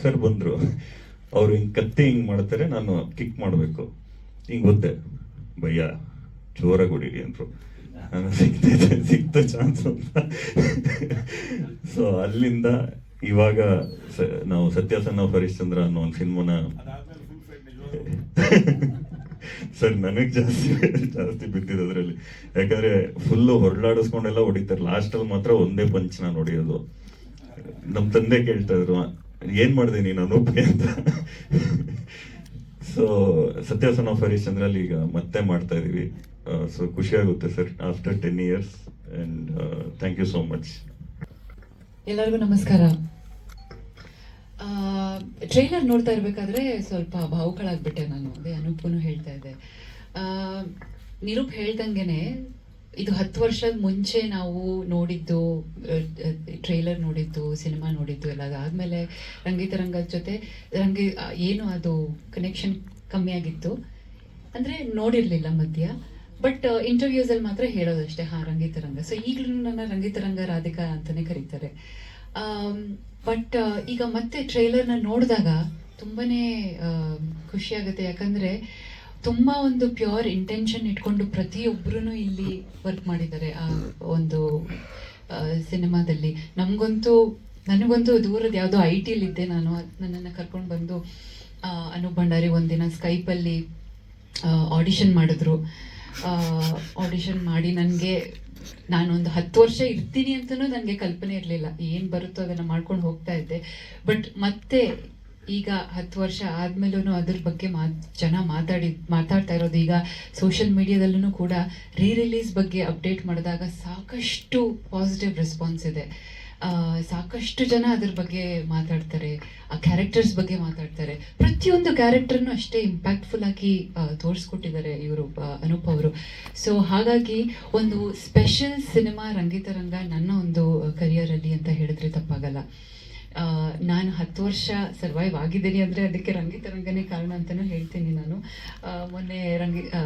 ಸರ್ ಬಂದ್ರು, ಅವ್ರು ಹಿಂಗ್ ಕತ್ತಿ ಹಿಂಗ್ ಮಾಡ್ತಾರೆ, ನಾನು ಕಿಕ್ ಮಾಡ್ಬೇಕು, ಹಿಂಗ್ ಒದ್ದೆ, ಭಯ್ಯ ಜೋರಾಗಿ ಹೊಡೀರಿ ಅಂದ್ರು. ಸಿಕ್ತ ಚಾನ್ಸ್ ಅಂತ. ಸೊ ಅಲ್ಲಿಂದ ಇವಾಗ ನಾವು ಸತ್ಯಾಸನ್ನ ಹರಿಶ್ಚಂದ್ರ ಅನ್ನೋ ಒಂದು ಸಿನಿಮಾನ ಸರ್ ನನಗೆ ಜಾಸ್ತಿ ಬಿದ್ದಿದೆ ಅದರಲ್ಲಿ. ಯಾಕಂದ್ರೆ ಫುಲ್ಲು ಹೊರಳಾಡಿಸ್ಕೊಂಡೆಲ್ಲ ಹೊಡಿತಾರೆ, ಲಾಸ್ಟಲ್ಲಿ ಮಾತ್ರ ಒಂದೇ ಪಂಚ್ ನಾನು ಹೊಡಿಯೋದು. ನಮ್ಮ ತಂದೆ ಕೇಳ್ತಾ ಇದ್ರು, ಏನ್ ಮಾಡಿದೆ ನೀನು ಅನೂಪ್ಗೆ ಅಂತ. ಸೊ ಸತ್ಯಾಸನ್ನ ಹರಿಶ್ಚಂದ್ರಲ್ಲಿ ಈಗ ಮತ್ತೆ ಮಾಡ್ತಾ ಇದೀವಿ. ಸೊ ಖುಷಿ ಆಗುತ್ತೆ sir, after 10 years. And thank you so much. ಎಲ್ಲರಿಗೂ ನಮಸ್ಕಾರ. ಟ್ರೈಲರ್ ನೋಡ್ತಾ ಇರ್ಬೇಕಾದ್ರೆ ಸ್ವಲ್ಪ ಭಾವುಕಳಾಗ್ಬಿಟ್ಟೆ ನಾನು. ಅದೇ ಅನೂಪನು ಹೇಳ್ತಾ ಇದ್ದೆ, ನಿರೂಪ್ ಹೇಳ್ದಂಗೆನೆ ಇದು 10 ವರ್ಷದ ಮುಂಚೆ ನಾವು ನೋಡಿದ್ದು, ಟ್ರೈಲರ್ ನೋಡಿದ್ದು, ಸಿನಿಮಾ ನೋಡಿದ್ದು ಎಲ್ಲ ಆದ್ಮೇಲೆ ರಂಗಿತರಂಗದ ಜೊತೆ ಏನು ಅದು ಕನೆಕ್ಷನ್ ಕಮ್ಮಿ ಆಗಿತ್ತು ಅಂದ್ರೆ ನೋಡಿರ್ಲಿಲ್ಲ ಮಧ್ಯ. ಬಟ್ ಇಂಟರ್ವ್ಯೂಸಲ್ಲಿ ಮಾತ್ರ ಹೇಳೋದಷ್ಟೇ, ರಂಗಿತರಂಗ. ಸೊ ಈಗಲೂ ನನ್ನ ರಂಗಿತರಂಗ ರಾಧಿಕಾ ಅಂತಾನೆ ಕರೀತಾರೆ. ಬಟ್ ಈಗ ಮತ್ತೆ ಟ್ರೈಲರ್ನ ನೋಡಿದಾಗ ತುಂಬಾನೇ ಖುಷಿ ಆಗುತ್ತೆ. ಯಾಕಂದ್ರೆ ತುಂಬಾ ಒಂದು ಪ್ಯೂರ್ ಇಂಟೆನ್ಷನ್ ಇಟ್ಕೊಂಡು ಪ್ರತಿಯೊಬ್ಬರೂ ಇಲ್ಲಿ ವರ್ಕ್ ಮಾಡಿದ್ದಾರೆ ಆ ಒಂದು ಸಿನಿಮಾದಲ್ಲಿ. ನನಗಂತೂ ದೂರದ ಯಾವುದೋ IT ಇದ್ದೆ ನಾನು, ನನ್ನನ್ನು ಕರ್ಕೊಂಡು ಬಂದು ಅನೂಪ್ ಭಂಡಾರಿ ಒಂದಿನ ಸ್ಕೈಪಲ್ಲಿ ಆಡಿಷನ್ ಮಾಡಿದ್ರು. ಆಡಿಷನ್ ಮಾಡಿ ನನಗೆ ನಾನೊಂದು 10 ವರ್ಷ ಇರ್ತೀನಿ ಅಂತಲೂ ನನಗೆ ಕಲ್ಪನೆ ಇರಲಿಲ್ಲ. ಏನು ಬರುತ್ತೋ ಅದನ್ನು ಮಾಡ್ಕೊಂಡು ಹೋಗ್ತಾ ಇದ್ದೆ. ಬಟ್ ಮತ್ತೆ ಈಗ 10 ವರ್ಷ ಆದ್ಮೇಲೂ ಅದ್ರ ಬಗ್ಗೆ ಜನ ಮಾತಾಡ್ತಾ ಇರೋದು, ಈಗ ಸೋಷಿಯಲ್ ಮೀಡಿಯಾದಲ್ಲೂ ಕೂಡ ರಿಲೀಸ್ ಬಗ್ಗೆ ಅಪ್ಡೇಟ್ ಮಾಡಿದಾಗ ಸಾಕಷ್ಟು ಪಾಸಿಟಿವ್ ರೆಸ್ಪಾನ್ಸ್ ಇದೆ. ಸಾಕಷ್ಟು ಜನ ಅದ್ರ ಬಗ್ಗೆ ಮಾತಾಡ್ತಾರೆ, ಆ ಕ್ಯಾರೆಕ್ಟರ್ಸ್ ಬಗ್ಗೆ ಮಾತಾಡ್ತಾರೆ. ಪ್ರತಿಯೊಂದು ಕ್ಯಾರೆಕ್ಟರ್ನು ಅಷ್ಟೇ ಇಂಪ್ಯಾಕ್ಟ್ಫುಲ್ ಆಗಿ ತೋರಿಸ್ಕೊಟ್ಟಿದ್ದಾರೆ ಇವರು, ಅನೂಪ್ ಅವರು. ಸೊ ಹಾಗಾಗಿ ಒಂದು ಸ್ಪೆಷಲ್ ಸಿನಿಮಾ ರಂಗಿತರಂಗ ನನ್ನ ಒಂದು ಕರಿಯರಲ್ಲಿ ಅಂತ ಹೇಳಿದ್ರೆ ತಪ್ಪಾಗಲ್ಲ. ನಾನು 10 ವರ್ಷ ಸರ್ವೈವ್ ಆಗಿದ್ದೀನಿ ಅಂದರೆ ಅದಕ್ಕೆ ರಂಗಿತರಂಗನೇ ಕಾರಣ ಅಂತಲೂ ಹೇಳ್ತೀನಿ ನಾನು. ಮೊನ್ನೆ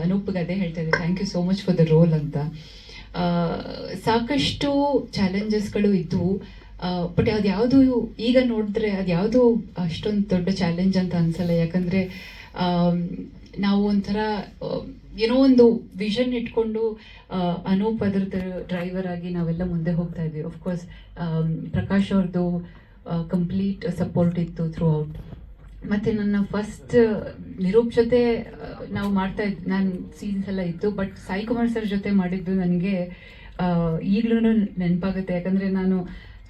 ಅನೂಪ್ಗೆ ಅದೇ ಹೇಳ್ತಾ ಇದ್ದೆ, thank you so much for the role ಅಂತ. ಸಾಕಷ್ಟು ಚಾಲೆಂಜಸ್ಗಳು ಇದ್ದವು, ಬಟ್ ಅದ್ಯಾವುದು ಈಗ ನೋಡಿದ್ರೆ ಅದ್ಯಾವುದು ಅಷ್ಟೊಂದು ದೊಡ್ಡ ಚಾಲೆಂಜ್ ಅಂತ ಅನ್ಸಲ್ಲ. ಯಾಕಂದರೆ ನಾವು ಒಂಥರ ಏನೋ ಒಂದು ವಿಷನ್ ಇಟ್ಕೊಂಡು ಅನೂಪ್ ಅದ್ರದ್ದು ಡ್ರೈವರ್ ಆಗಿ ನಾವೆಲ್ಲ ಮುಂದೆ ಹೋಗ್ತಾ ಇದ್ವಿ. ಆಫ್ಕೋರ್ಸ್ ಪ್ರಕಾಶ್ ಅವ್ರದ್ದು ಕಂಪ್ಲೀಟ್ ಸಪೋರ್ಟ್ ಇತ್ತು ಥ್ರೂ ಔಟ್. ಮತ್ತು ನನ್ನ ಫಸ್ಟ್ ನಿರೂಪ್ ಜೊತೆ ನಾವು ನಾನು ಸೀನ್ಸ್ ಎಲ್ಲ ಇತ್ತು, ಬಟ್ ಸಾಯಿ ಕುಮಾರ್ ಸರ್ ಜೊತೆ ಮಾಡಿದ್ದು ನನಗೆ ಈಗಲೂ ನೆನಪಾಗುತ್ತೆ. ಯಾಕಂದರೆ ನಾನು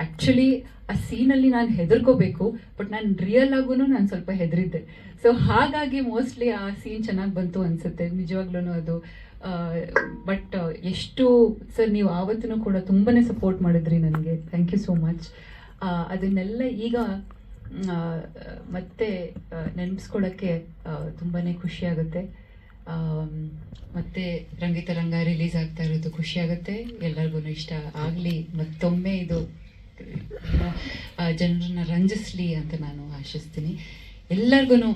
ಆ್ಯಕ್ಚುಲಿ ಆ ಸೀನಲ್ಲಿ ನಾನು ಹೆದರ್ಕೋಬೇಕು, ಬಟ್ ನಾನು ರಿಯಲ್ ಆಗೂ ನಾನು ಸ್ವಲ್ಪ ಹೆದರಿದ್ದೆ. ಸೊ ಹಾಗಾಗಿ ಮೋಸ್ಟ್ಲಿ ಆ ಸೀನ್ ಚೆನ್ನಾಗಿ ಬಂತು ಅನಿಸುತ್ತೆ ನಿಜವಾಗ್ಲೂ ಅದು. ಬಟ್ ಎಷ್ಟು ಸರ್ ನೀವು ಆವತ್ತೂ ಕೂಡ ತುಂಬಾ ಸಪೋರ್ಟ್ ಮಾಡಿದ್ರಿ ನನಗೆ, ಥ್ಯಾಂಕ್ ಯು ಸೋ ಮಚ್. ಅದನ್ನೆಲ್ಲ ಈಗ ಮತ್ತೆ ನೆನೆಸ್ಕೊಳ್ಳೋಕ್ಕೆ ತುಂಬಾ ಖುಷಿಯಾಗುತ್ತೆ. ಮತ್ತೆ ರಂಗಿತರಂಗ ರಿಲೀಸ್ ಆಗ್ತಾ ಇರೋದು ಖುಷಿಯಾಗುತ್ತೆ, ಎಲ್ಲರಿಗೂ ಇಷ್ಟ ಆಗಲಿ, ಮತ್ತೊಮ್ಮೆ ಇದು ಜನರನ್ನ ರಂಜಿಸ್ಲಿ ಅಂತ ನಾನು ಆಶಿಸ್ತೀನಿ. ಎಲ್ಲರಿಗೂ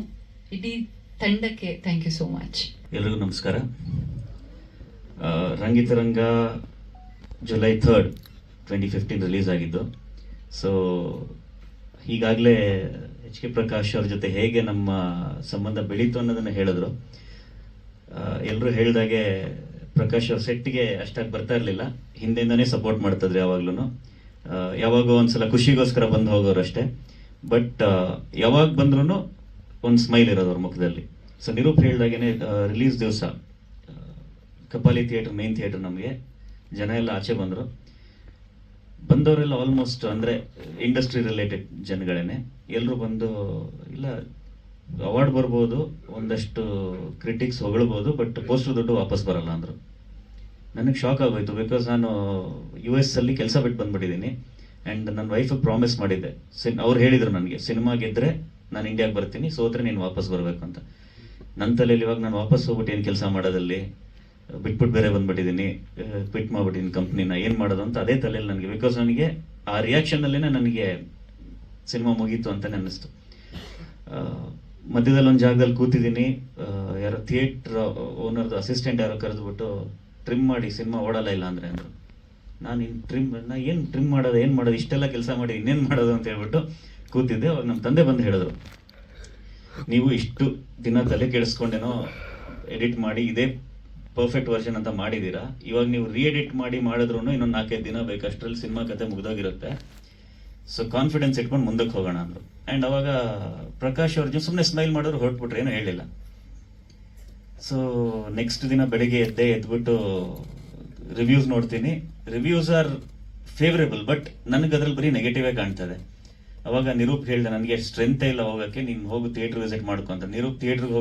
ಇಡೀ ತಂಡಕ್ಕೆ ಥ್ಯಾಂಕ್ ಯು ಸೋ ಮಚ್. ಎಲ್ರಿಗೂ ನಮಸ್ಕಾರ. ರಂಗಿತರಂಗ ಜುಲೈ 3rd, 2015 ರಿಲೀಸ್ ಆಗಿದ್ದು. ಸೊ ಈಗಾಗಲೇ ಎಚ್ ಕೆ ಪ್ರಕಾಶ್ ಅವ್ರ ಜೊತೆ ಹೇಗೆ ನಮ್ಮ ಸಂಬಂಧ ಬೆಳೀತು ಅನ್ನೋದನ್ನು ಹೇಳಿದ್ರು. ಎಲ್ಲರೂ ಹೇಳಿದಾಗೆ ಪ್ರಕಾಶ್ ಅವ್ರ ಸೆಟ್ಗೆ ಅಷ್ಟಾಗಿ ಬರ್ತಾ ಇರಲಿಲ್ಲ, ಹಿಂದೆಯಿಂದನೇ ಸಪೋರ್ಟ್ ಮಾಡ್ತಿದ್ರು ಯಾವಾಗ್ಲೂ. ಯಾವಾಗೋ ಒಂದ್ಸಲ ಖುಷಿಗೋಸ್ಕರ ಬಂದು ಹೋಗೋರು ಅಷ್ಟೇ. ಬಟ್ ಯಾವಾಗ ಬಂದ್ರೂ ಒಂದು ಸ್ಮೈಲ್ ಇರೋದು ಅವ್ರ ಮುಖದಲ್ಲಿ. ಸೊ ನಿರೂಪ್ ಹೇಳಿದಾಗೇನೆ ರಿಲೀಸ್ ದಿವಸ ಕಪಾಲಿ ಥಿಯೇಟರ್, ಮೇನ್ ಥಿಯೇಟರ್, ನಮಗೆ ಜನ ಎಲ್ಲ ಆಚೆ ಬಂದವರೆಲ್ಲ ಆಲ್ಮೋಸ್ಟ್ ಅಂದರೆ ಇಂಡಸ್ಟ್ರಿ ರಿಲೇಟೆಡ್ ಜನಗಳೇನೆ. ಎಲ್ಲರೂ ಬಂದು ಇಲ್ಲ ಅವಾರ್ಡ್ ಬರ್ಬೋದು, ಒಂದಷ್ಟು ಕ್ರಿಟಿಕ್ಸ್ ಹೊಗಳ್ಬೋದು, ಬಟ್ ಪೋಸ್ಟರ್ ದುಡ್ಡು ವಾಪಸ್ ಬರಲ್ಲ ಅಂದರು. ನನಗೆ ಶಾಕ್ ಆಗೋಯ್ತು. ಬಿಕಾಸ್ ನಾನು US ಅಲ್ಲಿ ಕೆಲಸ ಬಿಟ್ಟು ಬಂದ್ಬಿಟ್ಟಿದ್ದೀನಿ. ಆ್ಯಂಡ್ ನನ್ನ ವೈಫಿಗೆ ಪ್ರಾಮಿಸ್ ಮಾಡಿದ್ದೆ. ಅವ್ರು ಹೇಳಿದರು ನನಗೆ, ಸಿನಿಮಾ ಗೆದ್ದರೆ ನಾನು ಇಂಡಿಯಾಗೆ ಬರ್ತೀನಿ, ಸೋತ್ರೆ ನೀನು ವಾಪಸ್ ಬರಬೇಕು ಅಂತ. ನನ್ನ ತಲೆಯಲ್ಲಿ ಇವಾಗ ನಾನು ವಾಪಸ್ ಹೋಗ್ಬಿಟ್ಟು ಏನು ಕೆಲಸ ಮಾಡೋದಲ್ಲಿ, ಬಿಟ್ಬಿಟ್ಟು ಬೇರೆ ಬಂದ್ಬಿಟ್ಟಿದ್ದೀನಿ, ಕ್ವಿಟ್ ಮಾಡ್ಬಿಟ್ಟಿದ್ದೀನಿ ಕಂಪ್ನಿನ, ಏನು ಮಾಡೋದು ಅಂತ ಅದೇ ತಲೆಯಲ್ಲಿ ನನಗೆ. ಬಿಕಾಸ್ ನನಗೆ ಆ ರಿಯಾಕ್ಷನಲ್ಲೇ ನನಗೆ ಸಿನಿಮಾ ಮುಗೀತು ಅಂತಲೇ ಅನ್ನಿಸ್ತು. ಮಧ್ಯದಲ್ಲಿ ಒಂದು ಜಾಗದಲ್ಲಿ ಕೂತಿದ್ದೀನಿ, ಯಾರೋ ಥಿಯೇಟ್ರ್ ಓನರ್ದು ಅಸಿಸ್ಟೆಂಟ್ ಯಾರೋ ಕರೆದ್ಬಿಟ್ಟು ಟ್ರಿಮ್ ಮಾಡಿ ಸಿನಿಮಾ ಓಡಲ್ಲ ಇಲ್ಲ ಅಂದರೆ ಅಂದರು. ನಾನು ಏನು ಟ್ರಿಮ್ ಮಾಡೋದು ಇಷ್ಟೆಲ್ಲ ಕೆಲಸ ಮಾಡಿ ಇನ್ನೇನು ಮಾಡೋದು ಅಂತ ಹೇಳ್ಬಿಟ್ಟು ಕೂತಿದ್ದೆ. ಅವಾಗ ನಮ್ಮ ತಂದೆ ಬಂದು ಹೇಳಿದ್ರು, ನೀವು ಇಷ್ಟು ದಿನ ತಲೆ ಕೆಡಿಸ್ಕೊಂಡೇನೋ ಎಡಿಟ್ ಮಾಡಿ ಇದೇ ಪರ್ಫೆಕ್ಟ್ ವರ್ಷನ್ ಅಂತ ಮಾಡಿದ್ದೀರಾ, ಇವಾಗ ನೀವು ಎಡಿಟ್ ಮಾಡಿದ್ರು ಇನ್ನೊಂದು 4-5 ದಿನ ಬೇಕು, ಅಷ್ಟರಲ್ಲಿ ಸಿನಿಮಾ ಕತೆ ಮುಗ್ದೋಗಿರುತ್ತೆ. ಸೊ ಕಾನ್ಫಿಡೆನ್ಸ್ ಇಟ್ಕೊಂಡು ಮುಂದಕ್ಕೆ ಹೋಗೋಣ ಅಂದರು. ಆ್ಯಂಡ್ ಅವಾಗ ಪ್ರಕಾಶ್ ಅವ್ರಿಗೆ ಸುಮ್ಮನೆ ಸ್ಮೈಲ್ ಮಾಡೋರು ಹೊರಟ್ಬಿಟ್ರೆ, ಏನೂ ಹೇಳಿಲ್ಲ. ಸೊ ನೆಕ್ಸ್ಟ್ ದಿನ ಬೆಳಿಗ್ಗೆ ಎದ್ಬಿಟ್ಟು ರಿವ್ಯೂಸ್ ನೋಡ್ತೀನಿ. ರಿವ್ಯೂಸ್ ಆರ್ ಫೇವರೇಬಲ್, ಬಟ್ ನನಗೆ ಅದ್ರಲ್ಲಿ ಬರೀ ನೆಗೆಟಿವೇ ಕಾಣ್ತದೆ. ಅವಾಗ ನಿರೂಪ್ ಹೇಳಿದೆ, ನನಗೆ ಸ್ಟ್ರೆಂತೇ ಇಲ್ಲ ಹೋಗೋಕ್ಕೆ, ನೀನು ಹೋಗು ಥಿಯೇಟರ್ ವಿಸಿಟ್ ಮಾಡ್ಕೊ ಅಂತ. ನಿರೂಪ್ ಥಿಯೇಟ್ರಿಗೆ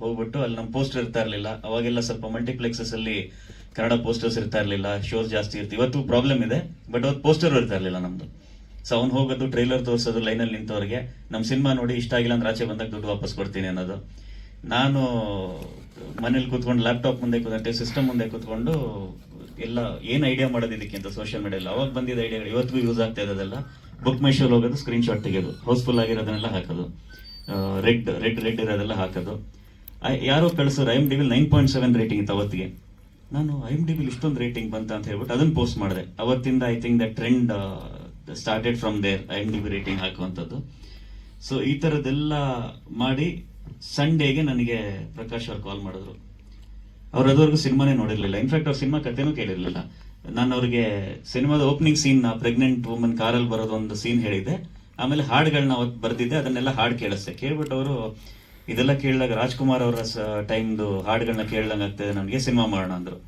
ಹೋಗ್ಬಿಟ್ಟು ಅಲ್ಲಿ ನಮ್ಮ ಪೋಸ್ಟರ್ ಇರ್ತಾ ಇರಲಿಲ್ಲ. ಅವಾಗೆಲ್ಲ ಸ್ವಲ್ಪ ಮಲ್ಟಿಪ್ಲೆಕ್ಸಸ್ ಅಲ್ಲಿ ಕನ್ನಡ ಪೋಸ್ಟರ್ಸ್ ಇರ್ತಾ ಇರಲಿಲ್ಲ, ಶೋಸ್ ಜಾಸ್ತಿ ಇರ್ತೀವಿ. ಇವತ್ತು ಪ್ರಾಬ್ಲಮ್ ಇದೆ, ಬಟ್ ಅವತ್ತು ಪೋಸ್ಟರ್ ಇರ್ತಾ ಇರಲಿಲ್ಲ ನಮ್ದು. ಸೊ ಅವ್ನು ಹೋಗೋದು, ಟ್ರೈಲರ್ ತೋರಿಸೋದು, ಲೈನಲ್ಲಿ ನಿಂತವ್ರಿಗೆ ನಮ್ಮ ಸಿನಿಮಾ ನೋಡಿ ಇಷ್ಟ ಆಗಿಲ್ಲ ಅಂದ್ರೆ ಆಚೆ ಬಂದಾಗ ದುಡ್ಡು ವಾಪಸ್ ಕೊಡ್ತೀನಿ ಅನ್ನೋದು. ನಾನು ಮನೇಲಿ ಕೂತ್ಕೊಂಡು ಲ್ಯಾಪ್ಟಾಪ್ ಮುಂದೆ ಸಿಸ್ಟಮ್ ಮುಂದೆ ಕೂತ್ಕೊಂಡು ಎಲ್ಲ ಏನು ಐಡಿಯಾ ಮಾಡೋದು ಇದಕ್ಕಿಂತ ಸೋಷಿಯಲ್ ಮೀಡಿಯಲ್ಲಿ ಅವಾಗ ಬಂದಿದ್ದ ಐಡಿಯಾಗಳು ಇವತ್ತಿಗೂ ಯೂಸ್ ಆಗ್ತಾ ಇರೋದೆಲ್ಲ. ಬುಕ್ ಮೈ ಶೋಲ್ ಹೋಗೋದು, ಸ್ಕ್ರೀನ್ ಶಾಟ್ ತೆಗೆಯೋದು, ಹೌಸ್ಫುಲ್ ಆಗಿರೋದನ್ನೆಲ್ಲ ಹಾಕೋದು, ರೆಡ್ ಇರೋದೆಲ್ಲ ಹಾಕೋದು. ಯಾರೋ ಕಳಿಸೋರು IMDb 9.7 ರೇಟಿಂಗ್ ಇತ್ತು ಅವತ್ತಿಗೆ. ನಾನು IMDb ಇಷ್ಟೊಂದು ರೇಟಿಂಗ್ ಬಂತ ಅಂತ ಹೇಳ್ಬಿಟ್ಟು ಅದನ್ನು ಪೋಸ್ಟ್ ಮಾಡಿದೆ. ಅವತ್ತಿಂದ I think the trend started from there, IMDb rating ಹಾಕುವಂಥದ್ದು. ಸೊ ಈ ಥರದ್ದೆಲ್ಲ ಮಾಡಿ ಸಂಡೇಗೆ ನನಗೆ ಪ್ರಕಾಶ್ ಅವ್ರು ಕಾಲ್ ಮಾಡಿದ್ರು. ಅವ್ರು ಅದುವರೆಗೂ ಸಿನಿಮಾನೇ ನೋಡಿರಲಿಲ್ಲ. ಇನ್ಫ್ಯಾಕ್ಟ್ ಅವ್ರ ಸಿನಿಮಾ ಕಥೆನೂ ಕೇಳಿರಲಿಲ್ಲ. ನಾನು ಅವ್ರಿಗೆ ಸಿನಿಮಾದ ಓಪನಿಂಗ್ ಸೀನ್, ಪ್ರೆಗ್ನೆಂಟ್ ವುಮನ್ ಕಾರಲ್ಲಿ ಬರೋದು ಒಂದು ಸೀನ್ ಹೇಳಿದ್ದೆ. ಆಮೇಲೆ ಹಾಡುಗಳನ್ನ ಅವತ್ತು ಬರ್ದಿದ್ದೆ, ಅದನ್ನೆಲ್ಲ ಹಾಡು ಕೇಳಿಸ್ದೆ. ಕೇಳ್ಬಿಟ್ಟು ಅವರು ಇದೆಲ್ಲ ಕೇಳಿದಾಗ ರಾಜ್ಕುಮಾರ್ ಅವರ ಟೈಮ್ದು ಹಾಡುಗಳನ್ನ ಕೇಳ್ದಂಗೆ ಆಗ್ತದೆ ನನಗೆ, ಸಿನಿಮಾ ಮಾಡೋಣ ಅಂದ್ರು.